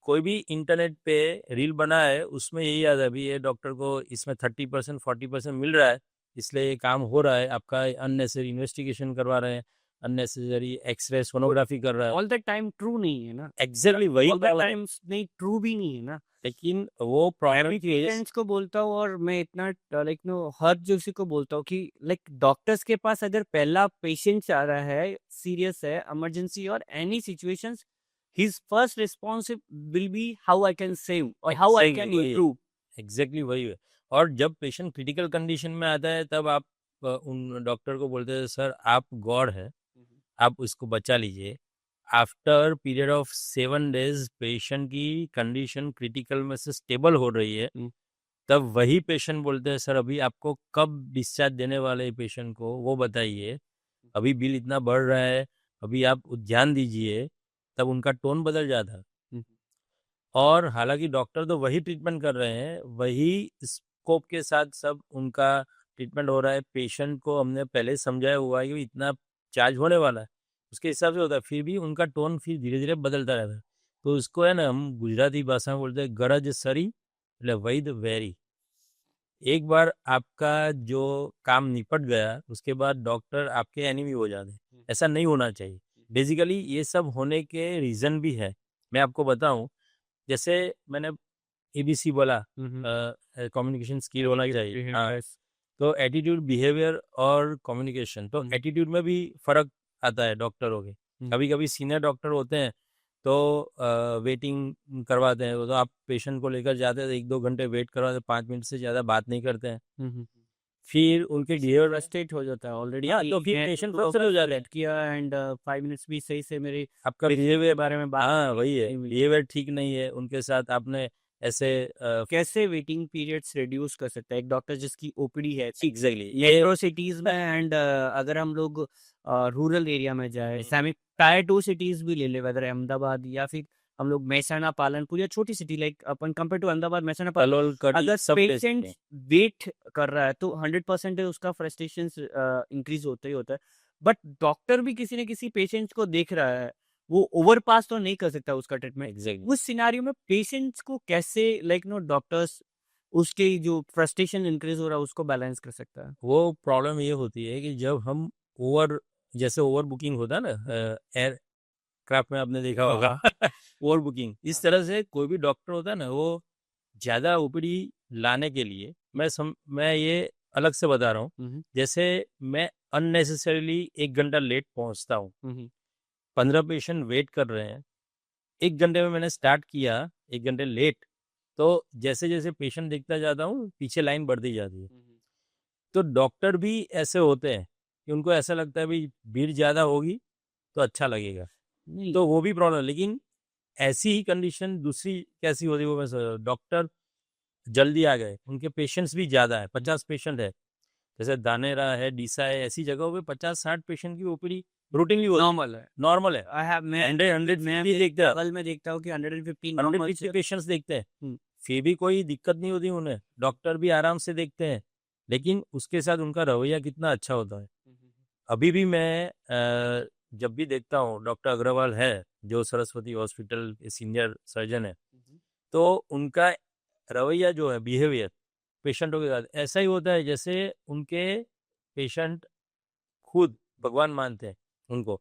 कोई भी इंटरनेट पे रील बना है, उसमें यही आता है, अभी ये डॉक्टर को इसमें 30% 40% मिल रहा है, इसलिए ये काम हो रहा है। आपका अननेसेसरी इन्वेस्टिगेशन करवा रहे हैं, अननेसेसरी एक्सरे सोनोग्राफी कर रहा है। ऑल द टाइम ट्रू नहीं है ना, एग्जैक्टली वही ऑल द बात है। टाइम्स नहीं, ट्रू भी नहीं है ना। लेकिन वो प्राइमरी केस पेरेंट्स को बोलता हूँ और मैं इतना लाइक नो हर किसी को बोलता हूँ कि लाइक डॉक्टर्स के पास अगर पहला पेशेंट आ रहा है, सीरियस है, इमरजेंसी और any situations, his first response will be how I can save और how I can improve. Exactly वही है। और जब पेशेंट क्रिटिकल कंडीशन में आता है, तब आप उन डॉक्टर को बोलते हैं, सर आप गॉड है, आप इसको बचा लीजिए। After period of 7 days patient की कंडीशन क्रिटिकल में से स्टेबल हो रही है, तब वही पेशेंट बोलते हैं, सर अभी आपको कब डिस्चार्ज देने वाले पेशेंट को वो बताइए, अभी बिल इतना बढ़ रहा है, अभी आप ध्यान दीजिए। तब उनका टोन बदल जाता है। और हालांकि डॉक्टर तो वही ट्रीटमेंट कर रहे हैं, वही स्कोप के साथ सब उनका ट्रीटमेंट हो रहा है। पेशेंट को हमने पहले समझाया हुआ है कि इतना चार्ज होने वाला है, उसके हिसाब से होता है, फिर भी उनका टोन फिर धीरे धीरे बदलता रहता है। तो इसको है ना, हम गुजराती भाषा में बोलते हैं, गरज सरी એટલે वैद वेरी। एक बार आपका जो काम निपट गया, उसके बाद डॉक्टर आपके एनिमी हो जाते हैं, ऐसा नहीं होना चाहिए। बेसिकली ये सब होने के रीज़न भी है, मैं आपको बताऊं। जैसे मैंने एबीसी बोला, कम्युनिकेशन स्किल होना चाहिए। हाँ, तो एटीट्यूड, बिहेवियर और कम्युनिकेशन, तो एटीट्यूड में भी फ़र्क आता है डॉक्टरों के। हम्म। कभी कभी सीनियर डॉक्टर होते हैं तो वेटिंग करवाते हैं, वो तो आप पेशेंट को लेकर जाते हैं तो 1-2 घंटे वेट करवाते, 5 मिनट से ज़्यादा बात नहीं करते हैं। फिर उनके बिहेवियर फ्रस्ट्रेट हो जाता है ऑलरेडी। हाँ, तो फिर पेशेंट फ्रस्ट्रेट हो जाते हैं। किया एंड 5 मिनट्स भी सही से मेरे आपका patient बिहेवियर के बारे में बात हाँ नहीं वही है, मिली। बिहेवियर ठीक नहीं है उनके साथ, आपने ऐसे कैसे वेटिंग पीरियड्स रिड्यूस कर सकता है एक डॉक्टर जिसकी ओपीडी है एग्जैक्टली ये मेट्रो सिटीज में एंड अगर हम लोग रूरल एरिया में जाए, सेमी टायर 2 सिटीज भी ले ले, वेदर अहमदाबाद या फिर हम लोग महसाना पालनपुर या छोटी सिटी लाइक अपन कंपेयर टू अहमदाबाद महसाना कलोल कड़ी अगर सब places पेशेंट में। वेट कर रहा है तो 100% उसका फ्रस्ट्रेशन इंक्रीज होता ही होता है। बट डॉक्टर भी किसी न किसी पेशेंट को देख रहा है, वो ओवरपास तो नहीं कर सकता उसका ट्रीटमेंट। एग्जैक्टली उस सिनेरियो में पेशेंट्स को कैसे लाइक नो डॉक्टर्स उसके जो फ्रस्ट्रेशन इंक्रीज हो रहा है उसको बैलेंस कर सकता है? वो प्रॉब्लम ये होती है कि जब हम ओवर जैसे ओवर बुकिंग होता है ना एयरक्राफ्ट में आपने देखा होगा ओवर बुकिंग, इस तरह से कोई भी डॉक्टर होता है ना, वो ज़्यादा ओपीडी लाने के लिए मैं ये अलग से बता रहा हूँ। जैसे मैं अननेसेसरीली 1 घंटा लेट पहुँचता हूँ, 15 पेशेंट वेट कर रहे हैं, 1 घंटे में मैंने स्टार्ट किया, 1 घंटे लेट, तो जैसे जैसे पेशेंट देखता जाता हूँ पीछे लाइन बढ़ती जाती है। तो डॉक्टर भी ऐसे होते हैं कि उनको ऐसा लगता है भाई भीड़ ज़्यादा होगी तो अच्छा लगेगा, नहीं तो वो भी प्रॉब्लम। लेकिन ऐसी ही कंडीशन दूसरी कैसी होती है वो मैं डॉक्टर जल्दी आ गए, उनके पेशेंट्स भी ज़्यादा है, 50 पेशेंट है, जैसे दानेरा है, डीसा है, ऐसी जगहों पे 50-60 पेशेंट की ओपीडी रूटीनली होती है, नॉर्मल है। नॉर्मल है। आई हैव मैं 100 मैं 150 देखते हैं, कल मैं देखता हूँ कि 115 नॉर्मल 150 पेशेंट्स देखते हैं, हम्म। फिर भी कोई दिक्कत नहीं होती उन्हें, डॉक्टर भी आराम से देखते हैं, लेकिन उसके साथ उनका रवैया कितना अच्छा होता है। अभी भी मैं जब भी देखता हूँ, डॉक्टर अग्रवाल है जो सरस्वती हॉस्पिटल के सीनियर सर्जन है, तो उनका रवैया जो है, बिहेवियर पेशेंटों के साथ ऐसा ही होता है जैसे उनके पेशेंट खुद भगवान मानते हैं उनको,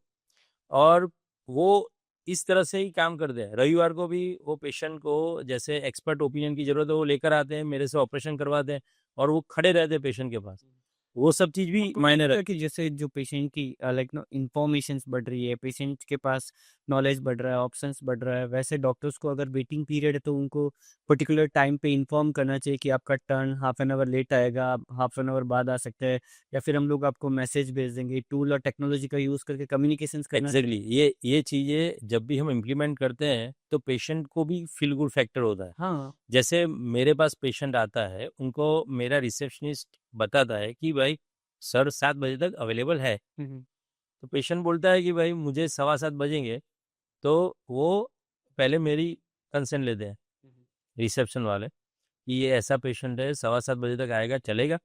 और वो इस तरह से ही काम करते हैं। रविवार को भी वो पेशेंट को जैसे एक्सपर्ट ओपिनियन की ज़रूरत है वो लेकर आते हैं, मेरे से ऑपरेशन करवाते हैं और वो खड़े रहते हैं पेशेंट के पास। वो सब चीज़ भी आपको मायने लगता है रखती कि जैसे जो पेशेंट की लाइक नो इंफॉर्मेशन बढ़ रही है, पेशेंट के पास नॉलेज बढ़ रहा है, ऑप्शंस बढ़ रहा है, वैसे डॉक्टर्स को अगर वेटिंग पीरियड है तो उनको पर्टिकुलर टाइम पे इन्फॉर्म करना चाहिए कि आपका turn half an hour late आएगा, आप हाफ एन आवर बाद आ सकते हैं, या फिर हम लोग आपको मैसेज भेज देंगे, टूल और टेक्नोलॉजी का यूज़ करके कम्युनिकेशन करना एग्जैक्टली ये चीज़ें जब भी हम इम्प्लीमेंट करते हैं तो पेशेंट को भी फील गुड फैक्टर होता है। हाँ। जैसे मेरे पास पेशेंट आता है, उनको मेरा रिसेप्शनिस्ट बताता है कि भाई सर 7 बजे तक अवेलेबल है, तो पेशेंट बोलता है कि भाई मुझे 7:15 बजेंगे, तो वो पहले मेरी कंसेंट लेते हैं रिसेप्शन वाले कि ये ऐसा पेशेंट है 7:15 बजे तक आएगा, चलेगा?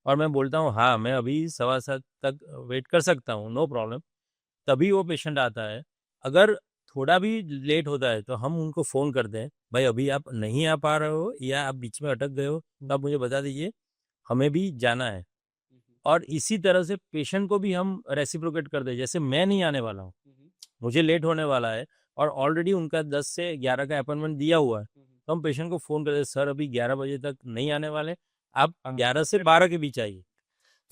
और मैं बोलता हूँ हाँ, मैं अभी 7:15 तक वेट कर सकता हूँ, नो प्रॉब्लम। तभी वो पेशेंट आता है। अगर थोड़ा भी लेट होता है तो हम उनको फ़ोन करते हैं, भाई अभी आप नहीं आ पा रहे हो या आप बीच में अटक गए हो तो आप मुझे बता दीजिए, हमें भी जाना है। और इसी तरह से पेशेंट को भी हम रेसिप्रोकेट करते हैं, जैसे मैं नहीं आने वाला हूँ, मुझे लेट होने वाला है और ऑलरेडी उनका 10 से 11 का अपॉइंटमेंट दिया हुआ है, तो हम पेशेंट को फ़ोन करते हैं, सर अभी 11 बजे तक नहीं आने वाले, आप 11 से 12 के बीच आइए।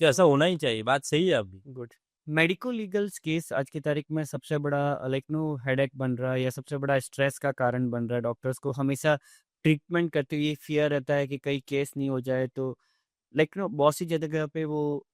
तो ऐसा होना ही चाहिए, बात सही है आपकी। गुड। मेडिको लीगल्स केस आज की तारीख में सबसे बड़ा लाइक नो हेडेक बन रहा है या सबसे बड़ा स्ट्रेस का कारण बन रहा है। डॉक्टर्स को हमेशा ट्रीटमेंट करते हुए फियर रहता है कि कहीं केस नहीं हो जाए, तो लाइक नो बहुत सी जगह पे वो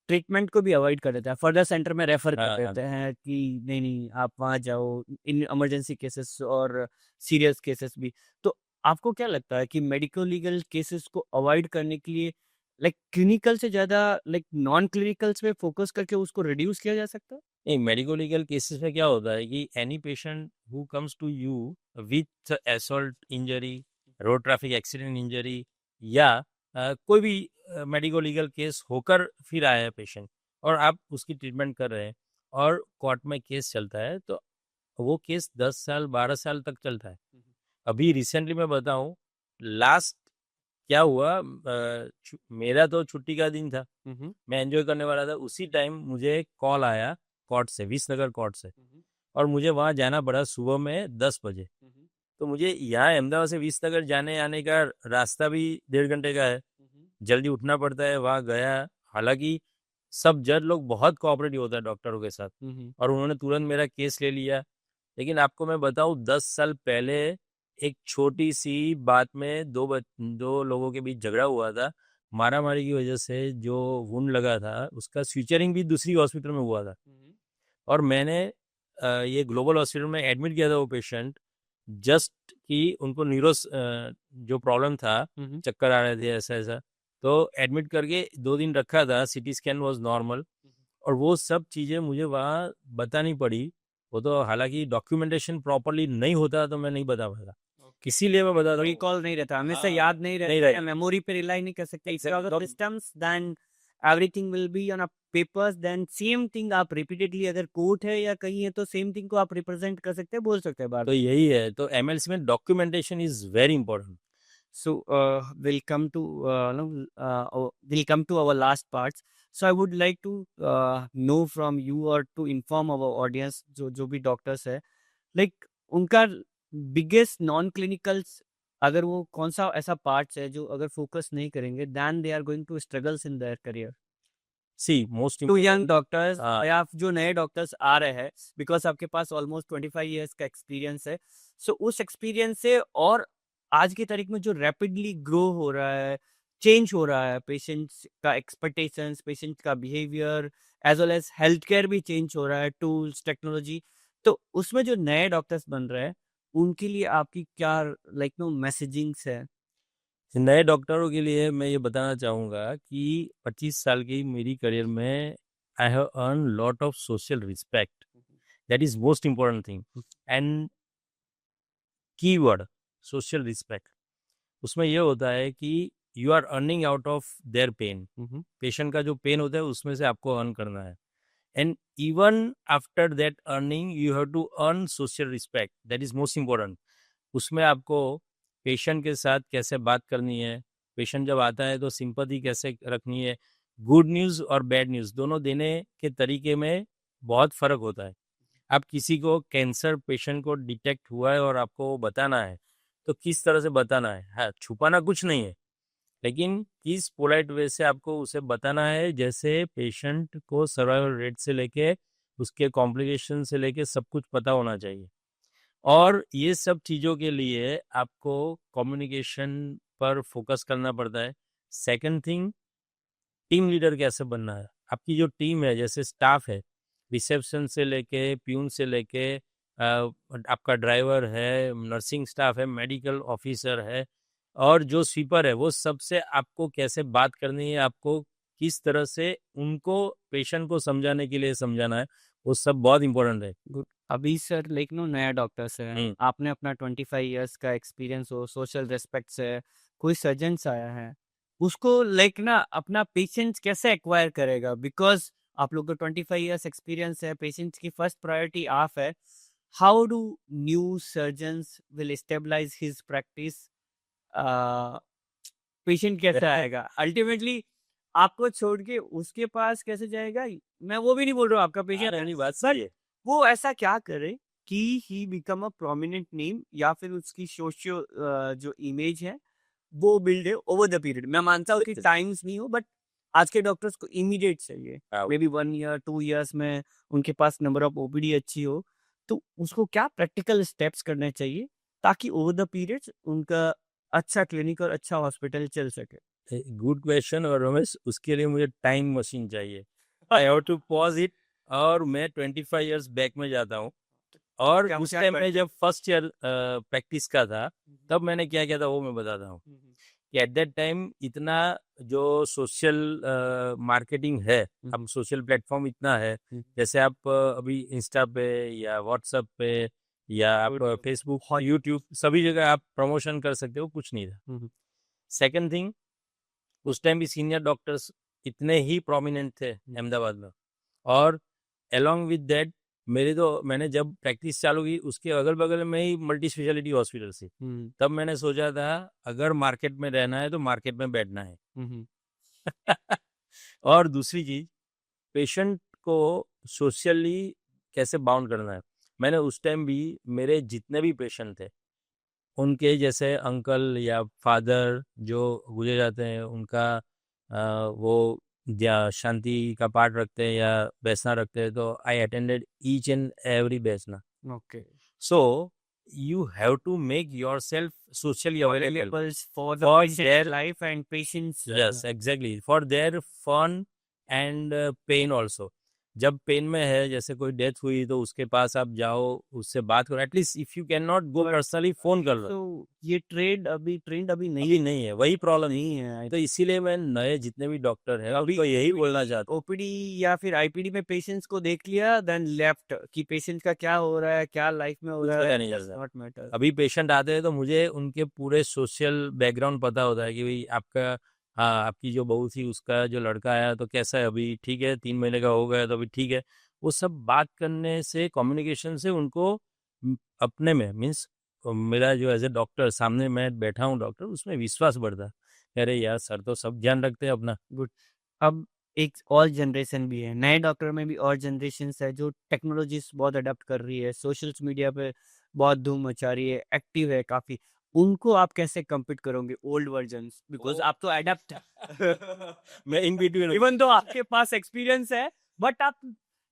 ट्रीटमेंट को भी अवॉइड कर देता है, फर्दर सेंटर में रेफर कर हाँ, हाँ। देते हैं कि नहीं नहीं आप वहाँ जाओ इन इमरजेंसी केसेस और सीरियस केसेस भी। तो आपको क्या लगता है कि मेडिको लीगल केसेस को अवॉइड करने के लिए लाइक क्लिनिकल से ज़्यादा लाइक नॉन क्लिनिकल्स पे फोकस करके उसको रिड्यूस किया जा सकता है? नहीं, मेडिको लीगल केसेस में क्या होता है कि any patient who comes to you with assault injury, road traffic accident injury या कोई भी मेडिको लीगल केस होकर फिर आया है पेशेंट और आप उसकी ट्रीटमेंट कर रहे हैं और कोर्ट में केस चलता है, तो वो केस 10 साल 12 साल तक चलता है। अभी रिसेंटली मैं बताऊं, लास्ट क्या हुआ, मेरा तो छुट्टी का दिन था, मैं एंजॉय करने वाला था, उसी टाइम मुझे कॉल आया कोर्ट से, विसनगर कोर्ट से, और मुझे वहाँ जाना पड़ा सुबह में 10 बजे। तो मुझे यहाँ अहमदाबाद से विसनगर जाने आने का रास्ता भी 1.5 घंटे का है, जल्दी उठना पड़ता है, वहाँ गया। हालांकि सब जज लोग बहुत कोऑपरेटिव होता है डॉक्टरों के साथ, और उन्होंने तुरंत मेरा केस ले लिया। लेकिन आपको मैं बताऊं, 10 साल पहले एक छोटी सी बात में दो लोगों के बीच झगड़ा हुआ था। मारामारी की वजह से जो वुंड लगा था, उसका स्यूचरिंग भी दूसरी हॉस्पिटल में हुआ था। और मैंने ये ग्लोबल हॉस्पिटल में एडमिट किया था वो पेशेंट, जस्ट कि उनको जो प्रॉब्लम था, चक्कर आ रहे थे, ऐसा ऐसा, तो एडमिट करके 2 दिन रखा था। सीटी स्कैन वाज नॉर्मल, और वो सब चीज़ें मुझे वहाँ बतानी पड़ी। वो तो हालांकि डॉक्यूमेंटेशन प्रॉपरली नहीं होता तो मैं नहीं बता पाता, इसीलिए मैं बता रहा हूँ। रिकॉल नहीं रहता, हमेशा हाँ, याद नहीं नहीं रहता, रहता। मेमोरी पे रिलाई नहीं कर सकते। If you have Exactly. Systems then everything will be on a papers, then same thing आप रिपीटेडली अगर कोर्ट है या कहीं है तो सेम थिंग को आप रिप्रेजेंट कर सकते हैं, बोल सकते हैं बार तो यही है, तो एमएलसी में documentation is very important. So we'll come to no, we'll come to our last parts. So I would like to know from you or to inform our audience जो भी डॉक्टर्स है, like उनका biggest non clinicals, अगर वो कौन सा ऐसा parts है जो अगर फोकस नहीं करेंगे then they are going to struggles in their career. See most to young important. Doctors हाँ, या जो नए डॉक्टर्स आ रहे हैं, बिकॉज आपके पास ऑलमोस्ट 25 ईयर्स का एक्सपीरियंस है। सो उस एक्सपीरियंस से और आज की तारीख में जो रैपिडली ग्रो हो रहा है, चेंज हो रहा है, पेशेंट्स का एक्सपेक्टेशंस, पेशेंट का behaviour, as well as health care भी चेंज हो रहा है, टूल्स, टेक्नोलॉजी, तो उसमें जो नए डॉक्टर्स बन रहे हैं उनके लिए आपकी क्या लाइक नो मैसेजिंग्स है? नए डॉक्टरों के लिए मैं ये बताना चाहूँगा कि 25 साल की मेरी करियर में I have earn lot of social respect. That is most important thing. And keyword social respect, उसमें ये होता है कि you are earning out of their pain. Patient का जो पेन होता है उसमें से आपको अर्न करना है। And even after that earning you have to earn social respect, that is most important. उसमें आपको पेशेंट के साथ कैसे बात करनी है, पेशेंट जब आता है तो सिंपैथी कैसे रखनी है, गुड न्यूज़ और बैड न्यूज़ दोनों देने के तरीके में बहुत फ़र्क होता है। आप किसी को कैंसर पेशेंट को डिटेक्ट हुआ है और आपको वो बताना है, तो किस तरह से बताना है। हाँ, छुपाना कुछ नहीं है, लेकिन किस पोलाइट वे से आपको उसे बताना है, जैसे पेशेंट को सर्वाइवल रेट से लेके उसके कॉम्प्लिकेशन से लेके सब कुछ पता होना चाहिए। और ये सब चीज़ों के लिए आपको कम्युनिकेशन पर फोकस करना पड़ता है। सेकंड थिंग, टीम लीडर कैसे बनना है। आपकी जो टीम है, जैसे स्टाफ है, रिसेप्शन से लेके प्यून से लेके आपका ड्राइवर है, नर्सिंग स्टाफ है, मेडिकल ऑफिसर है, और जो स्वीपर है, वो सबसे आपको कैसे बात करनी है, आपको किस तरह से उनको पेशेंट को समझाने के लिए समझाना है, वो सब बहुत इम्पोर्टेंट है। गुड। अभी सर लाइक नो नया डॉक्टर्स है, हम्म। आपने अपना 25 ईयर्स का एक्सपीरियंस हो, सोशल रेस्पेक्ट से, कोई सर्जन्स आया है, उसको लाइक ना अपना पेशेंट्स कैसे एक्वायर करेगा? बिकॉज आप लोग को 25 ईयर्स एक्सपीरियंस है, पेशेंट्स की फर्स्ट प्रायोरिटी आप है। How do new surgeons will stabilise his practice? Patient कैसे आएगा अल्टीमेटली? आपको छोड़ के उसके पास कैसे जाएगा? मैं वो भी नहीं बोल रहा हूँ आपका पेशेंट है, नहीं, बात बट सही है। वो ऐसा क्या करे कि he become a prominent name, या फिर उसकी सोशियो जो इमेज है वो बिल्ड है ओवर द पीरियड। मैं मानता हूँ कि टाइम्स नहीं हो, बट आज के डॉक्टर्स को इमीडिएट चाहिए, हाँ, मे बी 1 ईयर 2 ईयर्स में उनके पास नंबर ऑफ ओपीडी अच्छी हो, तो उसको क्या प्रैक्टिकल स्टेप्स करने चाहिए ताकि ओवर द पीरियड्स उनका अच्छा क्लिनिक और अच्छा हॉस्पिटल चल सके? Good question. और रमेश, उसके लिए मुझे टाइम मशीन चाहिए। I have to pause it. और मैं 25 इयर्स बैक में जाता हूँ, और क्या उस क्या टाइम कर- में जब फर्स्ट ईयर प्रैक्टिस का था, तब मैंने क्या किया था वो मैं बताता हूँ। कि एट दैट टाइम इतना जो सोशल मार्केटिंग है, अब सोशल प्लेटफॉर्म इतना है, जैसे आप अभी इंस्टा पे या व्हाट्सएप पे या आप फेसबुक, यूट्यूब, सभी जगह आप प्रमोशन कर सकते हो, कुछ नहीं था। सेकंड थिंग, उस टाइम भी सीनियर डॉक्टर्स इतने ही प्रोमिनेंट थे अहमदाबाद में। और अलोंग विद दैट, मैंने जब प्रैक्टिस चालू की, उसके अगल बगल में ही मल्टी स्पेशलिटी हॉस्पिटल थी। तब मैंने सोचा था, अगर मार्केट में रहना है तो मार्केट में बैठना है। और दूसरी चीज, पेशेंट को सोशली कैसे बाउंड करना है। मैंने उस टाइम भी, मेरे जितने भी पेशेंट थे, उनके जैसे अंकल या फादर जो गुजर जाते हैं, उनका वो या शांति का पाठ रखते हैं या बैसना रखते हैं, तो I attended each and every बैसना. Okay. So you have to make yourself socially available Available for the for patient their life and patient's yes, exactly, for their fun and pain also. जब pen में है, जैसे कोई death हुई, तो उसके पास आप जाओ, उससे बात करो. At least if you can not go personally, phone कर लो. तो ये ट्रेंड अभी नहीं अभी नहीं है, वही प्रॉब्लम नहीं है. तो इसीलिए मैं नए जितने भी डॉक्टर हैं अभी यही बोलना चाहता हूँ. ओपीडी या फिर आईपीडी में पेशेंट्स को देख लिया देन लेफ्ट कि पेशेंट का क्या हो रहा है, क्या लाइफ में हो कुछ रहा पता है, नहीं चलता. Not matter. अभी पेशेंट आते हैं तो मुझे उनके पूरे सोशल बैकग्राउंड पता होता है कि भाई आपका, हाँ, आपकी जो बहू थी उसका जो लड़का आया तो कैसा है, अभी ठीक है, 3 महीने का हो गया तो अभी ठीक है. वो सब बात करने से, कम्युनिकेशन से उनको अपने में मीन्स मेरा जो एज ए डॉक्टर सामने मैं बैठा हूँ डॉक्टर, उसमें विश्वास बढ़ता है. अरे यार, सर तो सब ध्यान रखते हैं अपना. गुड. अब एक और जनरेशन भी है, नए डॉक्टर में भी और जनरेशन है जो टेक्नोलॉजीज बहुत अडेप्ट कर रही है, सोशल मीडिया पे बहुत धूम मचा रही है, एक्टिव है काफी. उनको आप कैसे compete करोगे ओल्ड वर्जन, बिकॉज आप तो अडेप्ट मैं इन बिटवीन इवन तो आपके पास एक्सपीरियंस है बट आप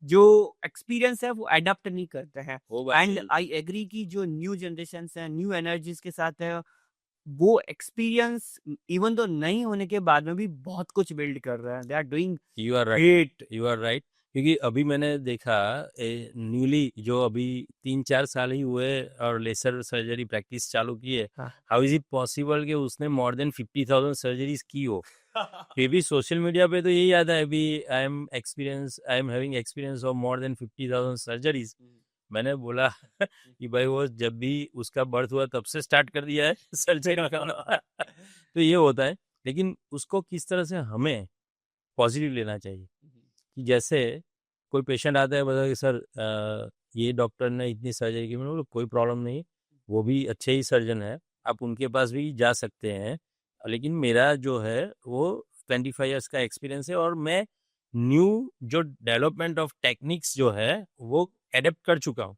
जो एक्सपीरियंस है वो अडेप्ट नहीं करते हैं. एंड आई एग्री कि जो न्यू जनरेशन है, न्यू एनर्जीज के साथ है, वो एक्सपीरियंस इवन तो नहीं होने के बाद में भी बहुत कुछ बिल्ड कर रहे हैं. They are doing you are right, great. You are right. क्योंकि अभी मैंने देखा न्यूली जो अभी 3-4 साल ही हुए और लेसर सर्जरी प्रैक्टिस चालू की है. हाँ. हाउ इज इट पॉसिबल कि उसने मोर देन 50,000 सर्जरीज की हो. फिर भी सोशल मीडिया पे तो यही आता है, अभी I am having experience of more than 50,000 surgeries. मैंने बोला कि भाई वो जब भी उसका बर्थ हुआ तब से स्टार्ट कर दिया है सर्जरी का. तो ये होता है. लेकिन उसको किस तरह से हमें पॉजिटिव लेना चाहिए कि जैसे कोई पेशेंट आता है, बता कि सर ये डॉक्टर ने इतनी सर्जरी की. मैंने बोला कोई प्रॉब्लम नहीं, वो भी अच्छे ही सर्जन है, आप उनके पास भी जा सकते हैं. लेकिन मेरा जो है वो 25 ईयर्स का एक्सपीरियंस है और मैं न्यू जो डेवलपमेंट ऑफ टेक्निक्स जो है वो एडेप्ट कर चुका हूँ.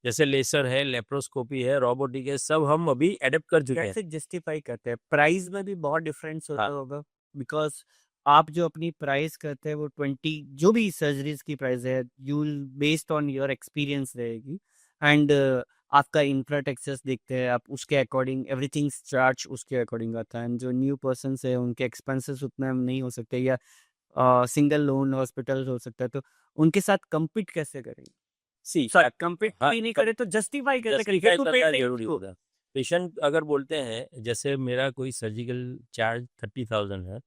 जैसे लेसर है, लेप्रोस्कोपी है, रोबोटिक है, सब हम अभी एडेप्ट कर चुके हैं. कैसे जस्टिफाई करते हैं? प्राइस में भी बहुत डिफरेंस होता हाँ. होगा, बिकॉज आप जो अपनी प्राइस करते हैं वो 20 जो भी सर्जरीज की प्राइस है you based on your experience रहेगी. एंड आपका इंफ्रा एक्सेस देखते हैं आप, उसके अकॉर्डिंग एवरीथिंग चार्ज उसके अकॉर्डिंग आता है. एंड जो न्यू पर्सन है उनके एक्सपेंसेस उतना नहीं हो सकते, या सिंगल लोन हॉस्पिटल हो सकता है, तो उनके साथ compete कैसे करेंगे? सी compete हाँ, भी नहीं करे तो जस्टिफाई कैसे justify करेंगे? करना जरूरी होता है. पेशेंट अगर बोलते हैं जैसे मेरा कोई सर्जिकल चार्ज 30,000 है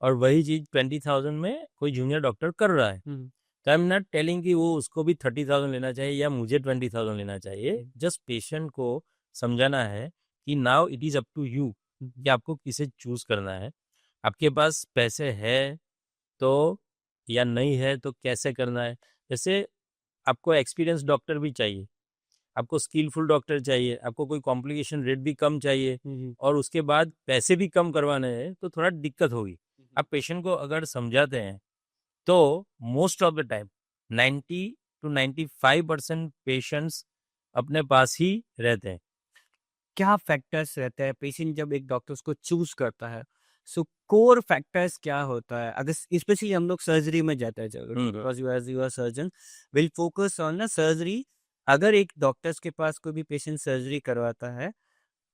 और वही चीज 20,000 में कोई जूनियर डॉक्टर कर रहा है, तो आई एम नॉट टेलिंग कि वो उसको भी 30,000 लेना चाहिए या मुझे 20,000 लेना चाहिए. जस्ट पेशेंट को समझाना है कि now it is up to you कि आपको किसे चूज करना है. आपके पास पैसे है तो या नहीं है तो कैसे करना है. जैसे आपको एक्सपीरियंस डॉक्टर भी चाहिए, आपको स्किलफुल डॉक्टर चाहिए, आपको कोई कॉम्प्लिकेशन रेट भी कम चाहिए और उसके बाद पैसे भी कम करवाने हैं तो थोड़ा दिक्कत होगी. आप पेशेंट को अगर समझाते हैं तो most of the time 90 to 95% patients अपने पास ही रहते हैं. क्या फैक्टर्स रहते हैं पेशेंट जब एक डॉक्टर्स को चूज करता है? सो कोर फैक्टर्स क्या होता है? अगर स्पेशली हम लोग सर्जरी में जाते हैं, because you are surgeon, will focus on ना सर्जरी. अगर एक डॉक्टर्स के पास कोई भी पेशेंट सर्जरी करवाता है,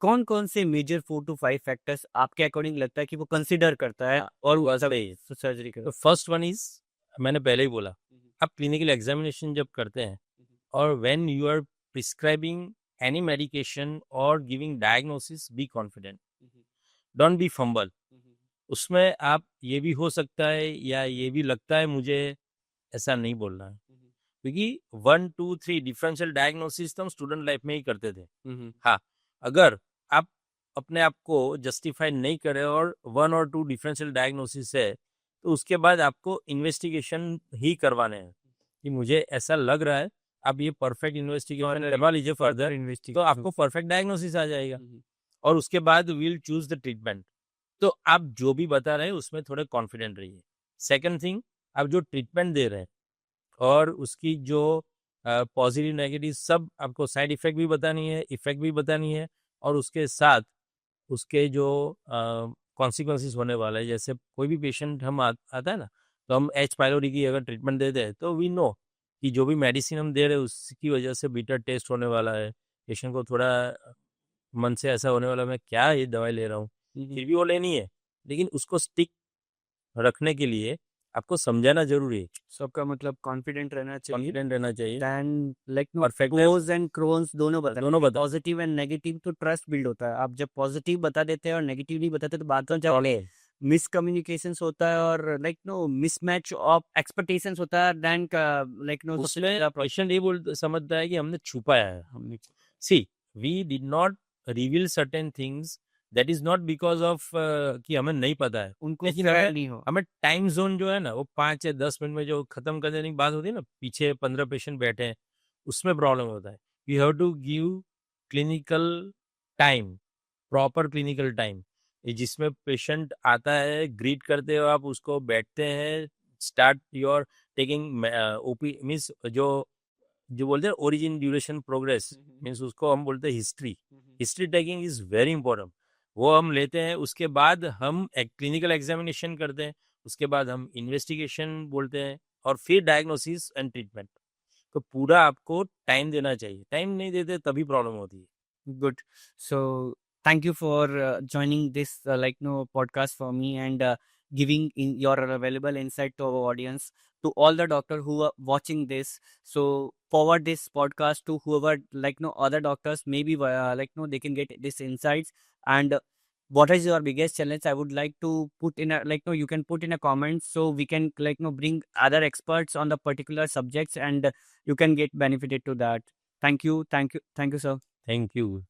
कौन कौन से मेजर 4 to 5 फैक्टर्स आपके अकॉर्डिंग लगता है कि वो कंसिडर करता है और वो सर्जरी तो करता फर्स्ट वन इज, मैंने पहले ही बोला, आप क्लिनिकल एग्जामिनेशन जब करते हैं और when you are prescribing any medication और giving diagnosis, be confident, don't be fumble. उसमें आप ये भी हो सकता है या ये भी लगता है मुझे, ऐसा नहीं बोलना है. क्योंकि 1 2 3 डिफरेंशियल डायग्नोसिस तो हम स्टूडेंट लाइफ में ही करते थे. हाँ, अगर आप अपने आप को जस्टिफाई नहीं करें और 1 और 2 डिफरेंशियल डायग्नोसिस है तो उसके बाद आपको इन्वेस्टिगेशन ही करवाने हैं कि मुझे ऐसा लग रहा है. आप ये परफेक्ट इन्वेस्टिगेशन करवा लीजिए फर्दर, तो आपको परफेक्ट डायग्नोसिस आ जाएगा और उसके बाद विल चूज द ट्रीटमेंट. तो आप जो भी बता रहे हैं उसमें थोड़े कॉन्फिडेंट रहिए. सेकंड थिंग, आप जो ट्रीटमेंट दे रहे हैं और उसकी जो पॉजिटिव नेगेटिव सब आपको साइड इफेक्ट भी बतानी है, इफेक्ट भी बतानी है और उसके साथ उसके जो कॉन्सिक्वेंसेस होने वाला है. जैसे कोई भी पेशेंट हम आता है ना, तो हम एच पाइलोरी की अगर ट्रीटमेंट देते हैं तो वी नो कि जो भी मेडिसिन हम दे रहे हैं उसकी वजह से बीटर टेस्ट होने वाला है, पेशेंट को थोड़ा मन से ऐसा होने वाला मैं क्या ये दवाई ले रहा हूँ, फिर भी वो लेनी है, लेकिन उसको स्टिक रखने के लिए आपको समझाना जरूरी है, सबका मतलब कॉन्फिडेंट रहना चाहिए, कॉन्फिडेंट रहना चाहिए, then like no perfect pros and cons दोनों दोनों बता पॉजिटिव एंड नेगेटिव, तो ट्रस्ट बिल्ड होता है। आप जब पॉजिटिव बता देते हैं और नेगेटिव नहीं बताते तो बात में जब मिसकम्युनिकेशंस होता है और like no mismatch of expectations होता है, देन लाइक नो उसमें पेशेंट ये बोल समझता है कि हमने छुपाया है। हमने see we did not reveal certain things, that is not because of कि हमें नहीं पता है, उनको लेकिन फेयर नहीं हो। हमें टाइम जोन जो है ना वो 5 या 10 मिनट में जो खत्म कर देने की बात होती है ना, पीछे 15 पेशेंट बैठे हैं, उसमें प्रॉब्लम होता है। You have to give clinical time, proper clinical time, जिसमें पेशेंट आता है, ग्रीट करते हो आप उसको, बैठते हैं, start your taking OP means जो जो बोलते हैं ओरिजिन ड्यूरेशन प्रोग्रेस, मीन्स उसको हम बोलते हैं history. History taking is very important, वो हम लेते हैं। उसके बाद हम एक क्लिनिकल एग्जामिनेशन करते हैं, उसके बाद हम इन्वेस्टिगेशन बोलते हैं, और फिर डायग्नोसिस एंड ट्रीटमेंट। तो पूरा आपको टाइम देना चाहिए, टाइम नहीं देते तभी प्रॉब्लम होती है। Good. So thank you for joining this like no podcast for me and giving in your valuable insight to our audience, to all the doctor who are watching this. So forward this podcast to whoever like no other doctors, maybe like no they can get this insights. And what is your biggest challenge? I would like to put in a like no you can put in a comment so we can like no bring other experts on the particular subjects and you can get benefited to that. Thank you, thank you, thank you, sir. Thank you.